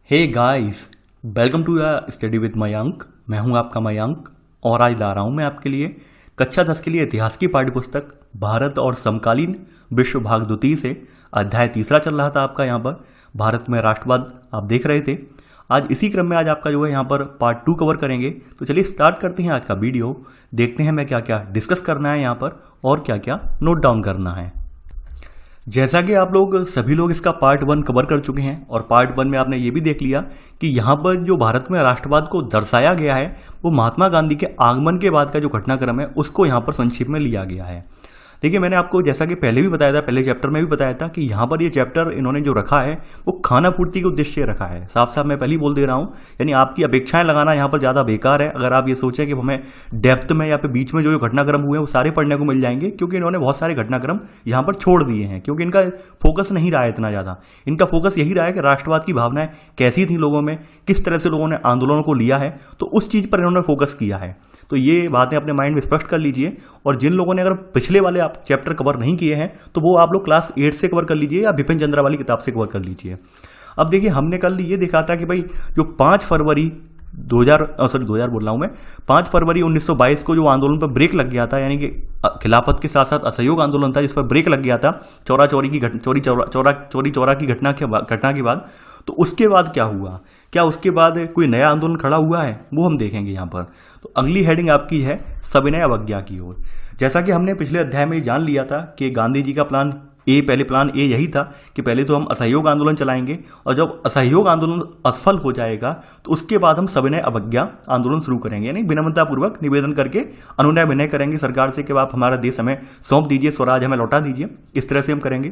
Hey guys, welcome to study with Mayank. मैं हूं आपका मयंक और आज ला रहा हूं मैं आपके लिए कक्षा 10 के लिए इतिहास की पाठ्यपुस्तक भारत और समकालीन विश्व भाग द्वितीय से अध्याय तीसरा चल रहा था आपका। यहाँ पर भारत में राष्ट्रवाद आप देख रहे थे। आज इसी क्रम में आज आपका जो है यहाँ पर पार्ट 2 कवर करेंगे। तो चलिए स्टार्ट करते हैं आज का वीडियो। देखते हैं मैं क्या क्या डिस्कस करना है यहाँ पर और क्या क्या नोट डाउन करना है। जैसा कि आप लोग सभी लोग इसका पार्ट 1 कवर कर चुके हैं और पार्ट 1 में आपने ये भी देख लिया कि यहाँ पर जो भारत में राष्ट्रवाद को दर्शाया गया है वो महात्मा गांधी के आगमन के बाद का जो घटनाक्रम है उसको यहाँ पर संक्षेप में लिया गया है। देखिए, मैंने आपको जैसा कि पहले भी बताया था, पहले चैप्टर में भी बताया था कि यहाँ पर ये चैप्टर इन्होंने जो रखा है वो खाना पूर्ति के उद्देश्य रखा है। साफ साफ मैं पहले ही बोल दे रहा हूँ, यानी आपकी अपेक्षाएं लगाना यहाँ पर ज़्यादा बेकार है। अगर आप ये सोचें कि हमें डेप्थ में या फिर बीच में जो घटनाक्रम हुए हैं वो सारे पढ़ने को मिल जाएंगे, क्योंकि इन्होंने बहुत सारे घटनाक्रम यहाँ पर छोड़ दिए हैं, क्योंकि इनका फोकस नहीं रहा है इतना ज़्यादा। इनका फोकस यही रहा है कि राष्ट्रवाद की भावनाएं कैसी थी लोगों में, किस तरह से लोगों ने आंदोलनों को लिया है, तो उस चीज़ पर इन्होंने फोकस किया है। तो ये बातें अपने माइंड में स्पष्ट कर लीजिए। और जिन लोगों ने अगर पिछले वाले आप चैप्टर कवर नहीं किए हैं तो वो आप लोग क्लास 8 से कवर कर लीजिए या बिपिन चंद्रा वाली किताब से कवर कर लीजिए। अब देखिए, हमने कल ये देखा था कि भाई जो 5 फरवरी 1922 को जो आंदोलन पर ब्रेक लग गया था, यानी कि खिलाफत के साथ साथ असहयोग आंदोलन था जिस पर ब्रेक लग गया था चौरा की घटना के बाद, तो उसके बाद क्या हुआ, क्या उसके बाद कोई नया आंदोलन खड़ा हुआ है, वो हम देखेंगे यहाँ पर। तो अगली हेडिंग आपकी है सविनय अवज्ञा की ओर। जैसा कि हमने पिछले अध्याय में जान लिया था कि गांधी जी का प्लान ए यही था कि पहले तो हम असहयोग आंदोलन चलाएंगे और जब असहयोग आंदोलन असफल हो जाएगा तो उसके बाद हम सविनय अवज्ञा आंदोलन शुरू करेंगे, यानी विनम्रतापूर्वक निवेदन करके अनुनय विनय करेंगे सरकार से कि आप हमारा देश हमें सौंप दीजिए, स्वराज हमें लौटा दीजिए। इस तरह से हम करेंगे।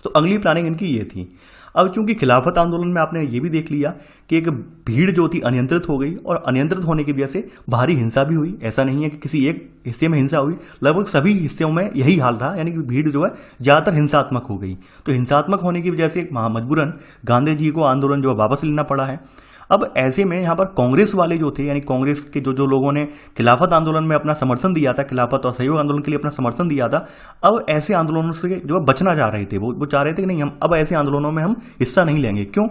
तो अगली प्लानिंग इनकी ये थी। अब चूंकि खिलाफत आंदोलन में आपने ये भी देख लिया कि एक भीड़ जो थी अनियंत्रित हो गई और अनियंत्रित होने की वजह से भारी हिंसा भी हुई। ऐसा नहीं है कि किसी एक हिस्से में हिंसा हुई, लगभग सभी हिस्सों में यही हाल रहा, यानी कि भीड़ जो है ज़्यादातर हिंसात्मक हो गई। तो हिंसात्मक होने की वजह से मजबूरन गांधी जी को आंदोलन जो है वापस लेना पड़ा है। अब ऐसे में यहाँ पर कांग्रेस वाले जो थे, यानी कांग्रेस के जो लोगों ने खिलाफत आंदोलन में अपना समर्थन दिया था, खिलाफत और सहयोग आंदोलन के लिए अपना समर्थन दिया था, अब ऐसे आंदोलनों से जो बचना चाह रहे थे। वो चाह रहे थे कि नहीं, हम अब ऐसे आंदोलनों में हम हिस्सा नहीं लेंगे। क्यों?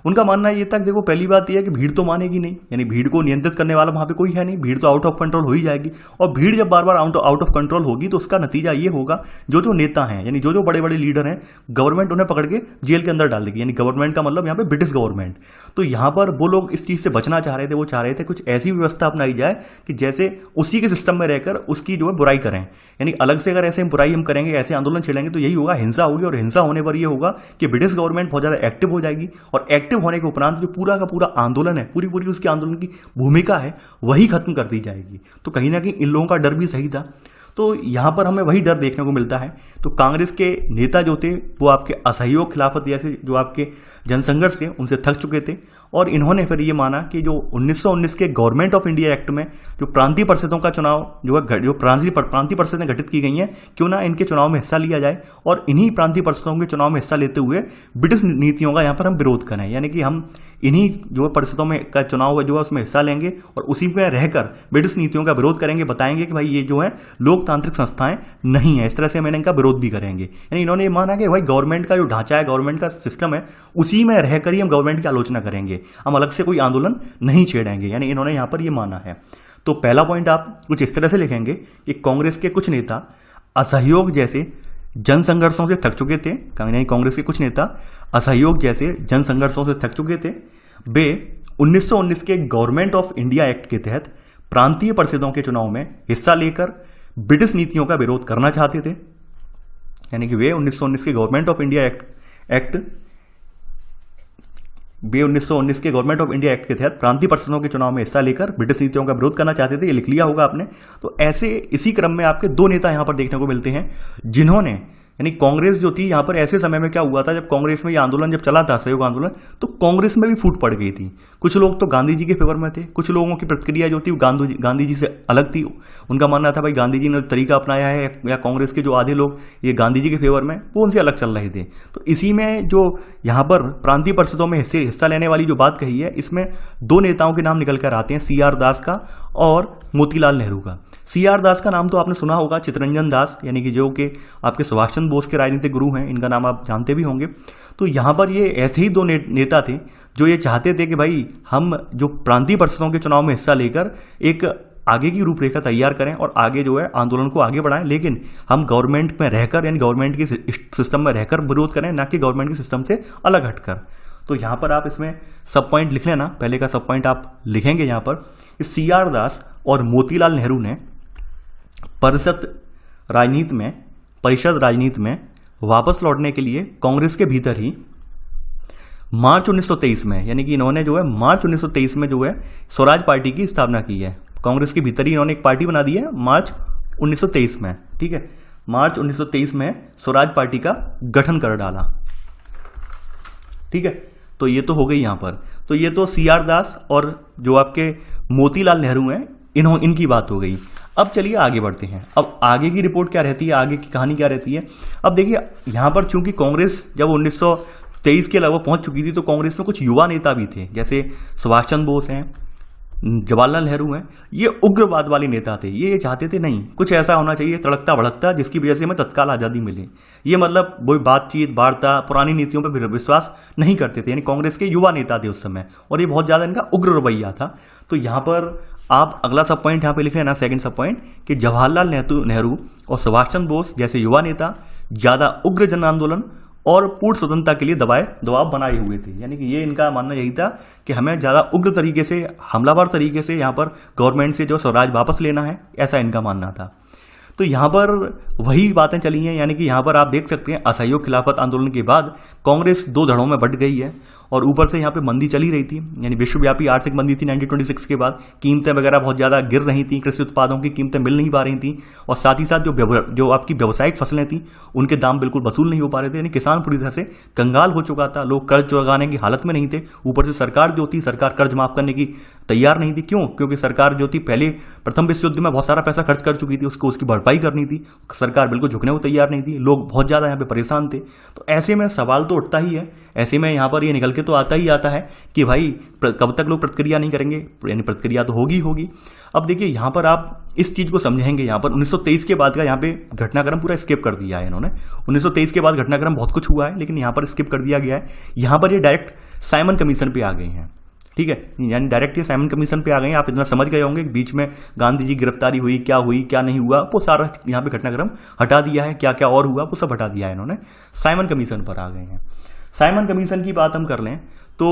उनका मानना ये था कि देखो, पहली बात यह है कि भीड़ तो मानेगी नहीं, यानी भीड़ को नियंत्रित करने वाला वहां पे कोई है नहीं, भीड़ तो आउट ऑफ कंट्रोल हो ही जाएगी। और भीड़ जब बार बार आउट ऑफ कंट्रोल होगी तो उसका नतीजा ये होगा, जो नेता हैं, यानी जो बड़े बड़े लीडर हैं, गवर्नमेंट उन्हें पकड़ के जेल के अंदर डाल देगी। यानी गवर्नमेंट का मतलब यहाँ पे ब्रिटिश गवर्नमेंट। तो यहाँ पर वो लोग इस चीज से बचना चाह रहे थे। वो चाह रहे थे कुछ ऐसी व्यवस्था अपनाई जाए कि जैसे उसी के सिस्टम में रहकर उसकी जो है बुराई करें, यानी अलग से अगर ऐसे बुराई हम करेंगे, ऐसे आंदोलन छेड़ेंगे तो यही होगा, हिंसा होगी। और हिंसा होने पर यह होगा कि ब्रिटिश गवर्नमेंट बहुत ज्यादा एक्टिव हो जाएगी और एक्टिव होने के उपरांत पूरा का पूरा आंदोलन है, पूरी उसके आंदोलन की भूमिका है, वही खत्म कर दी जाएगी। तो कहीं ना कहीं इन लोगों का डर भी सही था। तो यहां पर हमें वही डर देखने को मिलता है। तो कांग्रेस के नेता जो थे वो आपके असहयोग खिलाफत जैसे जो आपके जनसंघर्ष थे उनसे थक चुके थे और इन्होंने फिर ये माना कि जो 1919 के गवर्नमेंट ऑफ इंडिया एक्ट में जो प्रांतीय परिषदों का चुनाव जो प्रांतीय परिषदें गठित की गई हैं, क्यों ना इनके चुनाव में हिस्सा लिया जाए और इन्हीं प्रांतीय परिषदों के चुनाव में हिस्सा लेते हुए ब्रिटिश नीतियों का यहाँ पर हम विरोध करें, यानी कि हम इन्हीं जो परिषदों में का चुनाव है जो है उसमें हिस्सा लेंगे और उसी में रहकर ब्रिटिश नीतियों का विरोध करेंगे, बताएंगे कि भाई ये जो है लोकतांत्रिक संस्थाएं नहीं है। इस तरह से मैंने इनका विरोध भी करेंगे। यानी इन्होंने ये माना कि भाई गवर्नमेंट का जो ढांचा है, गवर्नमेंट का सिस्टम है, उसी में रहकर ही हम गवर्नमेंट की आलोचना करेंगे, हम अलग से कोई आंदोलन नहीं छेड़ेंगे। यानी इन्होंने यहां पर ये माना है। तो पहला पॉइंट आप कुछ इस तरह से लिखेंगे कि कांग्रेस के कुछ नेता असहयोग जैसे जन संघर्षों से थक चुके थे। कांग्रेस के कुछ नेता असहयोग जैसे जन संघर्षों से थक चुके थे। वे 1919 के गवर्नमेंट ऑफ इंडिया एक्ट के तहत प्रांतीय परिषदों के चुनाव में हिस्सा लेकर ब्रिटिश नीतियों का विरोध करना चाहते थे। यानी कि वे 1919 के गवर्नमेंट ऑफ इंडिया एक्ट के तहत प्रांतीय परिषदों के चुनाव में हिस्सा लेकर ब्रिटिश नीतियों का विरोध करना चाहते थे। ये लिख लिया होगा आपने। तो ऐसे इसी क्रम में आपके 2 नेता यहां पर देखने को मिलते हैं जिन्होंने, यानी कांग्रेस जो थी यहाँ पर ऐसे समय में क्या हुआ था, जब कांग्रेस में ये आंदोलन जब चला था सहयोग आंदोलन, तो कांग्रेस में भी फूट पड़ गई थी। कुछ लोग तो गांधी जी के फेवर में थे, कुछ लोगों की प्रतिक्रिया जो थी वो गांधी जी से अलग थी। उनका मानना था भाई गांधी जी ने तरीका अपनाया है, या कांग्रेस के जो आधे लोग ये गांधी जी के फेवर में, वो उनसे अलग चल रहे थे। तो इसी में जो यहाँ पर प्रांतीय परिषदों में हिस्सा लेने वाली जो बात कही है, इसमें 2 नेताओं के नाम निकल कर आते हैं, CR दास का और मोतीलाल नेहरू का। CR दास का नाम तो आपने सुना होगा, चित्तरंजन दास, यानी कि जो कि आपके सुभाष चंद्र बोस के राजनीतिक गुरु हैं, इनका नाम आप जानते भी होंगे। तो यहाँ पर ये ऐसे ही दो नेता थे जो ये चाहते थे कि भाई हम जो प्रांतीय परिषदों के चुनाव में हिस्सा लेकर एक आगे की रूपरेखा तैयार करें और आगे जो है आंदोलन को आगे बढ़ाएं, लेकिन हम गवर्नमेंट में रहकर यानी गवर्नमेंट की सिस्टम में रहकर विरोध करें, ना कि गवर्नमेंट के सिस्टम से अलग हटकर। तो यहाँ पर आप इसमें सब पॉइंट लिख लेना, पहले का सब पॉइंट आप लिखेंगे यहाँ पर। CR दास और मोतीलाल नेहरू ने परिषद राजनीति में वापस लौटने के लिए कांग्रेस के भीतर ही मार्च 1923 में, यानी कि इन्होंने जो है मार्च 1923 में जो है स्वराज पार्टी की स्थापना की है। कांग्रेस के भीतर ही इन्होंने एक पार्टी बना दी है मार्च 1923 में, ठीक है। मार्च 1923 में स्वराज पार्टी का गठन कर डाला, ठीक है। तो ये तो हो गई यहां पर। तो ये तो CR दास और जो आपके मोतीलाल नेहरू हैं, इनकी बात हो गई। अब चलिए आगे बढ़ते हैं। अब आगे की रिपोर्ट क्या रहती है, आगे की कहानी क्या रहती है। अब देखिए यहां पर चूंकि कांग्रेस जब 1923 के लगभग पहुंच चुकी थी, तो कांग्रेस में कुछ युवा नेता भी थे, जैसे सुभाष चंद्र बोस हैं, जवाहरलाल नेहरू हैं। ये उग्रवाद वाले नेता थे। ये चाहते थे नहीं, कुछ ऐसा होना चाहिए तड़कता भड़कता जिसकी वजह से हमें तत्काल आज़ादी मिले। ये मतलब वो बातचीत वार्ता पुरानी नीतियों पर विश्वास नहीं करते थे, यानी कांग्रेस के युवा नेता थे उस समय, और ये बहुत ज़्यादा इनका उग्र रवैया था। तो यहाँ पर आप अगला सब पॉइंट यहाँ पे लिख लेना, सेकंड सब पॉइंट, कि जवाहरलाल नेहरू और सुभाष चंद्र बोस जैसे युवा नेता ज़्यादा उग्र जन आंदोलन और पूर्ण स्वतंत्रता के लिए दबाव बनाए हुए थे। यानी कि ये इनका मानना यही था कि हमें ज़्यादा उग्र तरीके से, हमलावर तरीके से यहाँ पर गवर्नमेंट से जो स्वराज वापस लेना है, ऐसा इनका मानना था। तो यहाँ पर वही बातें चली हैं, यानी कि यहाँ पर आप देख सकते हैं असहयोग खिलाफत आंदोलन के बाद कांग्रेस दो धड़ों में बंट गई है, और ऊपर से यहाँ पे मंदी चली रही थी, यानी विश्वव्यापी आर्थिक मंदी थी 1926 के बाद। कीमतें वगैरह बहुत ज़्यादा गिर रही थी, कृषि उत्पादों की कीमतें मिल नहीं पा रही थी, और साथ ही साथ जो आपकी व्यावसायिक फसलें थी उनके दाम बिल्कुल वसूल नहीं हो पा रहे थे, यानी किसान पूरी तरह से कंगाल हो चुका था। लोग कर्ज चुकाने की हालत में नहीं थे। ऊपर से सरकार जो थी, सरकार कर्ज माफ करने की तैयार नहीं थी। क्यों? क्योंकि सरकार जो थी पहले प्रथम विश्व युद्ध में बहुत सारा पैसा खर्च कर चुकी थी, उसकी भरपाई करनी थी, सरकार बिल्कुल झुकने को तैयार नहीं थी। लोग बहुत ज़्यादा यहाँ पे परेशान थे। तो ऐसे में सवाल तो उठता ही है, ऐसे में यहाँ पर ये निकल के तो आता ही आता है कि भाई कब तक लोग प्रतिक्रिया नहीं करेंगे, यानी प्रतिक्रिया तो होगी। अब देखिए यहाँ पर आप इस चीज को समझेंगे, यहाँ पर 1923 के बाद का यहाँ पे घटनाक्रम पूरा स्किप कर दिया है इन्होंने। 1923 के बाद घटनाक्रम बहुत कुछ हुआ है, लेकिन यहाँ पर स्किप कर दिया गया है। यहाँ पर ये डायरेक्ट साइमन कमीशन पे आ गए हैं, ठीक है, यानी डायरेक्ट ये साइमन कमीशन पे आ गए हैं। आप इतना समझ गए होंगे बीच में गांधी जी गिरफ्तारी हुई क्या नहीं हुआ, वो सारा यहाँ पे घटनाक्रम हटा दिया है। क्या क्या और हुआ वो सब हटा दिया है इन्होंने, साइमन कमीशन पर आ गए हैं। साइमन कमीशन की बात हम कर लें तो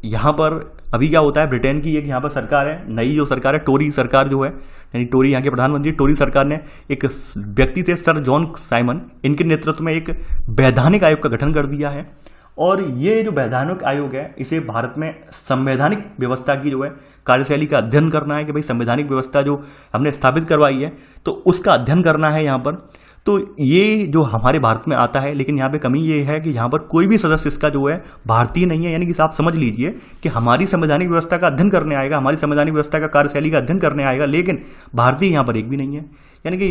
यहाँ पर अभी क्या होता है, ब्रिटेन की एक यहाँ पर सरकार है, नई जो सरकार है, टोरी सरकार जो है, यानी टोरी यहाँ के प्रधानमंत्री, टोरी सरकार ने एक व्यक्ति थे सर जॉन साइमन, इनके नेतृत्व में एक वैधानिक आयोग का गठन कर दिया है। और ये जो वैधानिक आयोग है, इसे भारत में संवैधानिक व्यवस्था की जो है कार्यशैली का अध्ययन करना है, कि भाई संवैधानिक व्यवस्था जो हमने स्थापित करवाई है तो उसका अध्ययन करना है यहाँ पर। तो ये जो हमारे भारत में आता है, लेकिन यहाँ पे कमी ये है कि यहाँ पर कोई भी सदस्य इसका जो है भारतीय नहीं है। यानी कि आप समझ लीजिए कि हमारी संवैधानिक व्यवस्था का अध्ययन करने आएगा, हमारी संवैधानिक व्यवस्था का कार्यशैली का अध्ययन करने आएगा, लेकिन भारतीय यहाँ पर एक भी नहीं है। यानी कि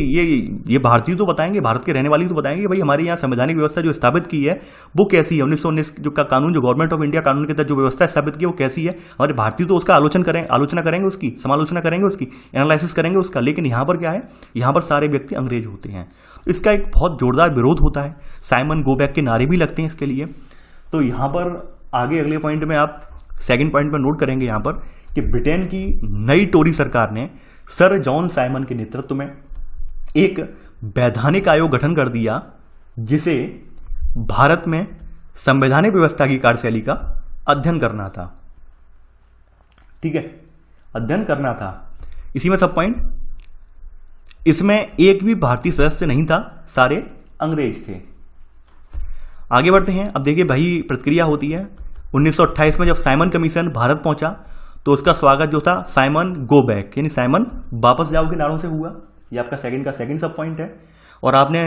ये भारतीय तो बताएंगे, भारत के रहने वाली तो बताएंगे कि भाई हमारी यहाँ संवैधानिक व्यवस्था जो स्थापित की है वो कैसी है, 1919 जो का कानून, जो गवर्नमेंट ऑफ इंडिया कानून के तहत जो व्यवस्था स्थापित की है वो कैसी है। हमारे भारतीय तो उसका आलोचना करेंगे, उसकी समालोचना करेंगे, उसकी एनालिसिस करेंगे उसका। लेकिन यहाँ पर क्या है, यहाँ पर सारे व्यक्ति अंग्रेज होते हैं। तो इसका एक बहुत जोरदार विरोध होता है, साइमन गो बैक के नारे भी लगते हैं इसके लिए। तो यहाँ पर आगे अगले पॉइंट में आप सेकंड पॉइंट में नोट करेंगे यहाँ पर कि ब्रिटेन की नई टोरी सरकार ने सर जॉन साइमन के नेतृत्व में एक वैधानिक आयोग गठन कर दिया, जिसे भारत में संवैधानिक व्यवस्था की कार्यशैली का अध्ययन करना था, ठीक है, अध्ययन करना था। इसी में सब पॉइंट, इसमें एक भी भारतीय सदस्य नहीं था, सारे अंग्रेज थे। आगे बढ़ते हैं। अब देखिए भाई प्रतिक्रिया होती है 1928 में जब साइमन कमीशन भारत पहुंचा तो उसका स्वागत जो था साइमन गो बैक, यानी साइमन वापस जाओ के नारों से हुआ। ये आपका सेकंड सब पॉइंट है। और आपने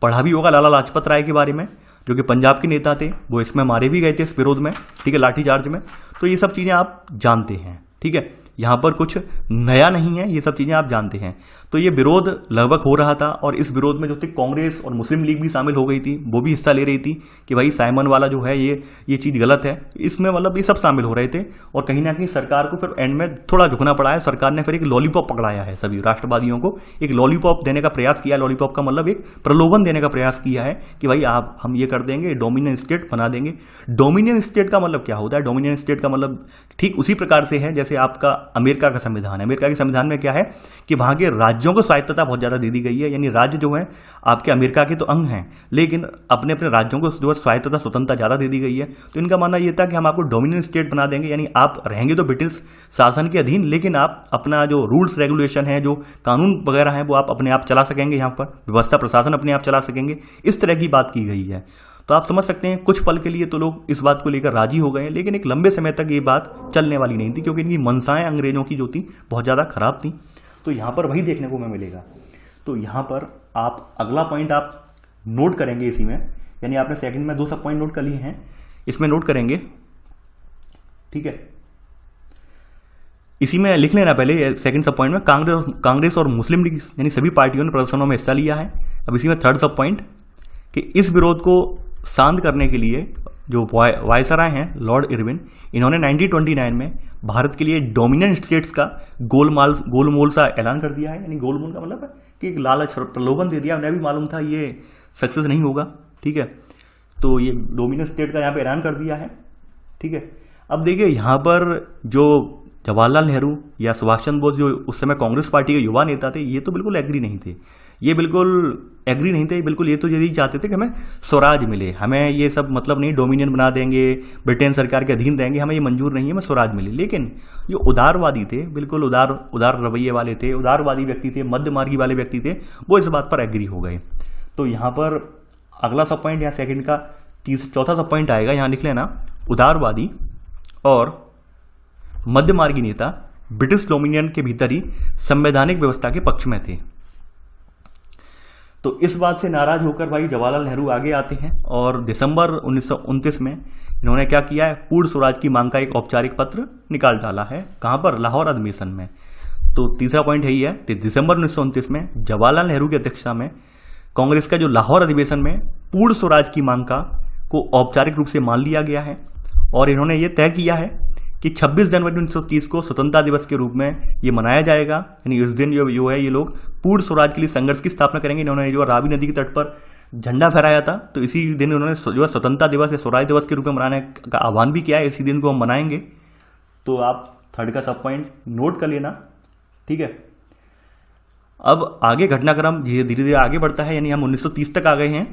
पढ़ा भी होगा लाला लाजपत राय के बारे में, जो कि पंजाब के नेता थे, वो इसमें मारे भी गए थे इस विरोध में, ठीक है, लाठीचार्ज में। तो ये सब चीजें आप जानते हैं, ठीक है, यहाँ पर कुछ नया नहीं है, ये सब चीज़ें आप जानते हैं। तो ये विरोध लगभग हो रहा था और इस विरोध में जो थी कांग्रेस और मुस्लिम लीग भी शामिल हो गई थी, वो भी हिस्सा ले रही थी कि भाई साइमन वाला जो है ये चीज़ गलत है, इसमें मतलब ये सब शामिल हो रहे थे। और कहीं ना कहीं सरकार को फिर एंड में थोड़ा झुकना पड़ा है। सरकार ने फिर एक लॉलीपॉप पकड़ाया है, सभी राष्ट्रवादियों को एक लॉलीपॉप देने का प्रयास किया। लॉलीपॉप का मतलब एक प्रलोभन देने का प्रयास किया है कि भाई आप हम ये कर देंगे, डोमिनियन स्टेट बना देंगे। डोमिनियन स्टेट का मतलब क्या होता है? डोमिनियन स्टेट का मतलब ठीक उसी प्रकार से है जैसे आपका अमेरिका का संविधान है। अमेरिका के संविधान में क्या है कि वहां के राज्यों को स्वायत्तता बहुत ज्यादा दे दी गई है, यानी राज्य जो है आपके अमेरिका के तो अंग हैं, लेकिन अपने अपने राज्यों को जो है स्वायत्तता स्वतंत्रता ज्यादा दे दी गई है। तो इनका मानना यह था कि हम आपको डोमिनियन स्टेट बना देंगे, यानी आप रहेंगे तो ब्रिटिश शासन के अधीन, लेकिन आप अपना जो रूल्स रेगुलेशन है, जो कानून वगैरह है, वो आप अपने आप चला सकेंगे, यहाँ पर व्यवस्था प्रशासन अपने आप चला सकेंगे। इस तरह की बात की गई है। तो आप समझ सकते हैं कुछ पल के लिए तो लोग इस बात को लेकर राजी हो गए, लेकिन एक लंबे समय तक ये बात चलने वाली नहीं थी, क्योंकि इनकी मंशाएं अंग्रेजों की जो थी बहुत ज़्यादा खराब थी। तो यहाँ पर वही देखने को हमें मिलेगा। तो यहाँ पर आप अगला पॉइंट आप नोट करेंगे इसी में, यानी आपने सेकंड में 2 सब पॉइंट नोट कर लिए हैं, इसमें नोट करेंगे, ठीक है। इसी में लिख लेना पहले सेकंड सब पॉइंट में कांग्रेस और मुस्लिम लीग यानी सभी पार्टियों ने प्रदर्शनों में हिस्सा लिया है। अब इसी में थर्ड सब पॉइंट कि इस विरोध को शांत करने के लिए जो वायसराय हैं लॉर्ड इरविन, इन्होंने 1929 में भारत के लिए डोमिनियन स्टेट्स का गोलमोल सा ऐलान कर दिया है। यानी गोलमोल का मतलब है कि एक लालच प्रलोभन दे दिया। उन्हें भी मालूम था ये सक्सेस नहीं होगा, ठीक है। तो ये डोमिनियन स्टेट का यहाँ पे ऐलान कर दिया है, ठीक है। अब देखिए यहाँ पर जो जवाहरलाल नेहरू या सुभाष चंद्र बोस जो उस समय कांग्रेस पार्टी के युवा नेता थे, ये तो बिल्कुल एग्री नहीं थे। ये बिल्कुल एग्री नहीं थे, बिल्कुल ये तो यही चाहते थे कि हमें स्वराज मिले, हमें ये सब मतलब नहीं डोमिनियन बना देंगे, ब्रिटेन सरकार के अधीन रहेंगे, हमें ये मंजूर नहीं है, हमें स्वराज मिले। लेकिन जो उदारवादी थे, बिल्कुल उदार रवैये वाले थे, उदारवादी व्यक्ति थे, मध्य मार्गी वाले व्यक्ति थे, वो इस बात पर एग्री हो गए। तो यहाँ पर अगला सब पॉइंट यहाँ सेकेंड का चौथा सब पॉइंट आएगा, यहाँ लिख लेना, उदारवादी और मध्य मार्गी नेता ब्रिटिश डोमिनियन के भीतर ही संवैधानिक व्यवस्था के पक्ष में थे। तो इस बात से नाराज होकर भाई जवाहरलाल नेहरू आगे आते हैं और दिसंबर 1929 में इन्होंने क्या किया है, पूर्ण स्वराज की मांग का एक औपचारिक पत्र निकाल डाला है। कहां पर? लाहौर अधिवेशन में। तो तीसरा पॉइंट यही है कि दिसंबर 1929 में जवाहरलाल नेहरू की अध्यक्षता में कांग्रेस का जो लाहौर अधिवेशन में पूर्ण स्वराज की मांग को औपचारिक रूप से मान लिया गया है और इन्होंने ये तय किया है कि 26 जनवरी 1930 को स्वतंत्रता दिवस के रूप में ये मनाया जाएगा। यानी इस दिन जो है ये लोग पूर्ण स्वराज के लिए संघर्ष की स्थापना करेंगे। इन्होंने जो रावी नदी के तट पर झंडा फहराया था, तो इसी दिन उन्होंने जो है स्वतंत्रता दिवस या स्वराज दिवस के रूप में मनाने का आह्वान भी किया है। इसी दिन को हम मनाएंगे। तो आप थर्ड का सब पॉइंट नोट कर लेना, ठीक है। अब आगे घटनाक्रम धीरे धीरे आगे बढ़ता है, यानी हम 1930 तक आ गए हैं।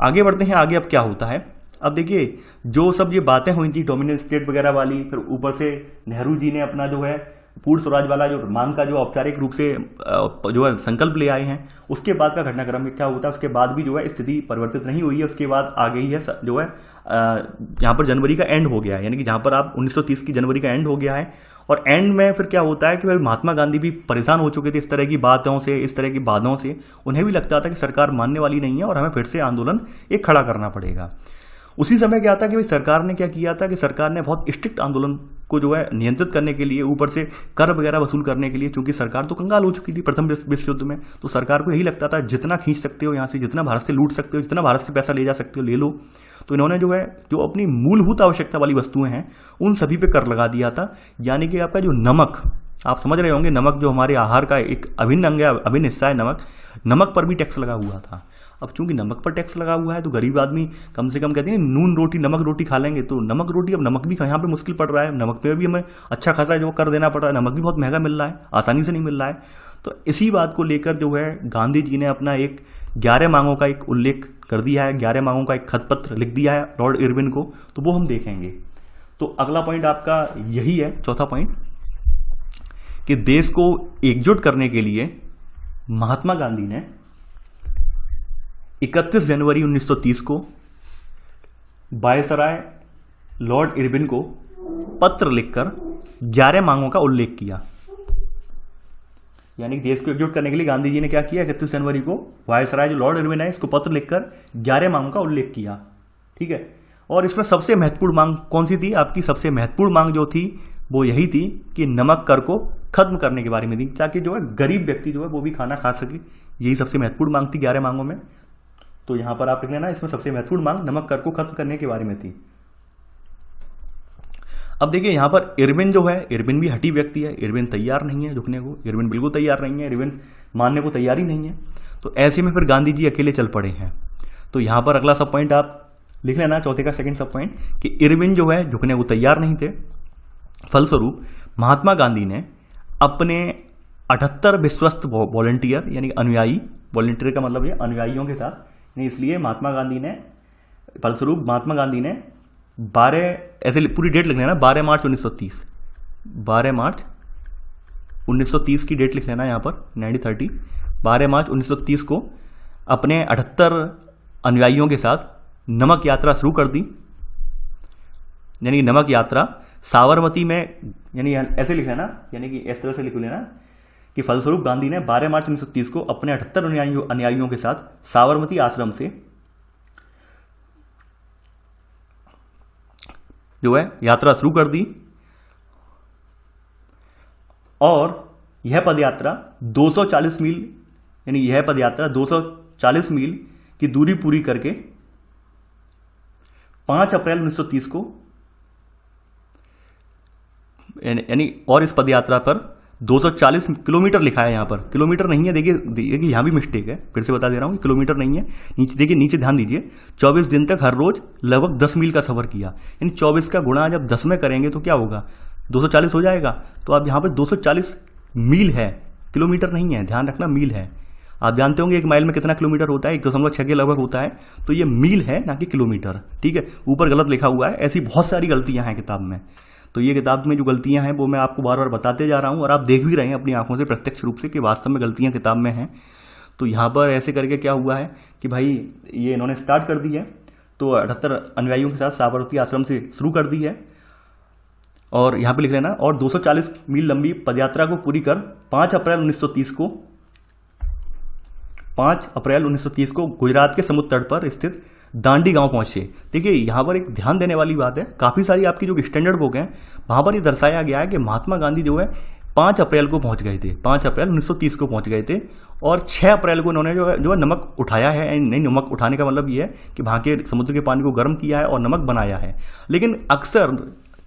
आगे बढ़ते हैं, आगे अब क्या होता है। अब देखिए जो सब ये बातें हुई थी डोमिनियन स्टेट वगैरह वाली, फिर ऊपर से नेहरू जी ने अपना जो है पूर्ण स्वराज वाला जो मांग का जो औपचारिक रूप से जो है संकल्प ले आए हैं, उसके बाद का घटनाक्रम में क्या होता है, उसके बाद भी जो है स्थिति परिवर्तित नहीं हुई है। उसके बाद आ गई है जो है यहाँ पर जनवरी का एंड हो गया है, यानी कि जहाँ पर आप 1930 की जनवरी का एंड हो गया है। और एंड में फिर क्या होता है कि भाई महात्मा गांधी भी परेशान हो चुके थे इस तरह की बातों से, इस तरह की बातों से। उन्हें भी लगता था कि सरकार मानने वाली नहीं है और हमें फिर से आंदोलन एक खड़ा करना पड़ेगा। उसी समय क्या था कि भाई सरकार ने क्या किया था कि सरकार ने बहुत स्ट्रिक्ट आंदोलन को जो है नियंत्रित करने के लिए, ऊपर से कर वगैरह वसूल करने के लिए, क्योंकि सरकार तो कंगाल हो चुकी थी प्रथम विश्व युद्ध में, तो सरकार को यही लगता था जितना खींच सकते हो यहाँ से, जितना भारत से लूट सकते हो, जितना भारत से पैसा ले जा सकते हो ले लो। तो इन्होंने जो है जो अपनी मूलभूत आवश्यकता वाली वस्तुएं हैं उन सभी पे कर लगा दिया था। यानी कि आपका जो नमक, आप समझ रहे होंगे, नमक जो हमारे आहार का एक अभिन्न अंग है, अभिन्न हिस्सा है नमक पर भी टैक्स लगा हुआ था। अब चूंकि नमक पर टैक्स लगा हुआ है तो गरीब आदमी कम से कम कहते हैं नून रोटी नमक रोटी खा लेंगे, तो नमक रोटी, अब नमक भी यहाँ पे मुश्किल पड़ रहा है, नमक पे भी हमें अच्छा खासा जो कर देना पड़ रहा है, नमक भी बहुत महंगा मिल रहा है, आसानी से नहीं मिल रहा है। तो इसी बात को लेकर जो है गांधी जी ने अपना एक 11 मांगों का एक उल्लेख कर दिया है, 11 मांगों का एक खत पत्र लिख दिया है लॉर्ड इरविन को, तो वो हम देखेंगे। तो अगला पॉइंट आपका यही है, चौथा पॉइंट, कि देश को एकजुट करने के लिए महात्मा गांधी ने 31 जनवरी 1930 को वायसराय लॉर्ड इरविन को पत्र लिखकर 11 मांगों का उल्लेख किया। यानी देश को एकजुट करने के लिए गांधी जी ने क्या किया, 31 जनवरी को वायसराय जो लॉर्ड इरविन है इसको पत्र लिखकर 11 मांगों का उल्लेख किया, ठीक है। और इसमें सबसे महत्वपूर्ण मांग कौन सी थी आपकी? सबसे महत्वपूर्ण मांग जो थी वो यही थी कि नमक कर को खत्म करने के बारे में थी, ताकि जो है गरीब व्यक्ति जो है वो भी खाना खा सके। यही सबसे महत्वपूर्ण मांग थी 11 मांगों में। तो यहां पर आप लिख लेना, इसमें सबसे महत्वपूर्ण मांग नमक कर को खत्म करने के बारे में थी। अब देखिए यहां पर इरविन जो है, इरविन भी हठी व्यक्ति है, इरविन तैयार नहीं है झुकने को, इरविन बिल्कुल तैयार नहीं है, इरविन मानने को तैयार ही नहीं है। तो ऐसे में फिर गांधी जी अकेले चल पड़े हैं। तो यहां पर अगला सब पॉइंट आप लिख लेना, चौथे का सेकंड सब पॉइंट, कि इरविन जो है झुकने को तैयार नहीं थे। फलस्वरूप महात्मा गांधी ने अपने 78 विश्वस्त वॉलंटियर यानी अनुयायी, वॉलंटियर का मतलब ये अनुयायियों के साथ, इसलिए महात्मा गांधी ने, फलस्वरूप महात्मा गांधी ने 12, ऐसे पूरी डेट लिख लेना, 12 मार्च 1930, 12 मार्च 1930 की डेट लिख लेना यहाँ पर 1930, 12 मार्च 1930 को अपने 78 अनुयायियों के साथ नमक यात्रा शुरू कर दी। यानी नमक यात्रा साबरमती में, यानी ऐसे लिख लेना, यानी कि इस तरह से लिख लेना कि फलस्वरूप गांधी ने 12 मार्च 1930 को अपने 78 अनुयायियों के साथ साबरमती आश्रम से जो है यात्रा शुरू कर दी। और यह पदयात्रा 240 मील, यानी यह पदयात्रा 240 मील की दूरी पूरी करके 5 अप्रैल 1930 को, यानी और इस पदयात्रा पर 240 किलोमीटर लिखा है, यहां पर किलोमीटर नहीं है। देखिए यहां भी मिस्टेक है, फिर से बता दे रहा हूं, किलोमीटर नहीं है। नीचे देखिए, नीचे ध्यान दीजिए, 24 दिन तक हर रोज लगभग 10 मील का सफर किया। यानी 24 का गुणा जब 10 में करेंगे तो क्या होगा, 240 हो जाएगा। तो अब यहां पर 240 मील है, किलोमीटर नहीं है, ध्यान रखना, मील है। आप जानते होंगे 1 माइल में कितना किलोमीटर होता है, 1.6 के लगभग होता है। तो ये मील है, ना कि किलोमीटर, ठीक है। ऊपर गलत लिखा हुआ है, ऐसी बहुत सारी गलतियां हैं किताब में। तो ये किताब में जो गलतियां हैं वो मैं आपको बार बार बताते जा रहा हूं, और आप देख भी रहे हैं अपनी आंखों से प्रत्यक्ष रूप से कि वास्तव में गलतियां किताब में हैं। तो यहाँ पर ऐसे करके क्या हुआ है कि भाई ये इन्होंने स्टार्ट कर दी है, तो 78 अनुयायियों के साथ साबरमती आश्रम से शुरू कर दी है। और यहाँ पे लिख लेना, और 240 मील लंबी पदयात्रा को पूरी कर 5 अप्रैल 1930 को गुजरात के समुद्र तट पर स्थित दांडी गांव पहुंचे। देखिए यहां पर एक ध्यान देने वाली बात है, काफी सारी आपकी जो स्टैंडर्ड बुक है वहां पर ये दर्शाया गया है कि महात्मा गांधी जो है 5 अप्रैल को पहुंच गए थे, 5 अप्रैल 1930 को पहुंच गए थे। और 6 अप्रैल को इन्होंने जो है नमक उठाया है। नहीं, नमक उठाने का मतलब ये है कि वहां के समुद्र के पानी को गर्म किया है और नमक बनाया है। लेकिन अक्सर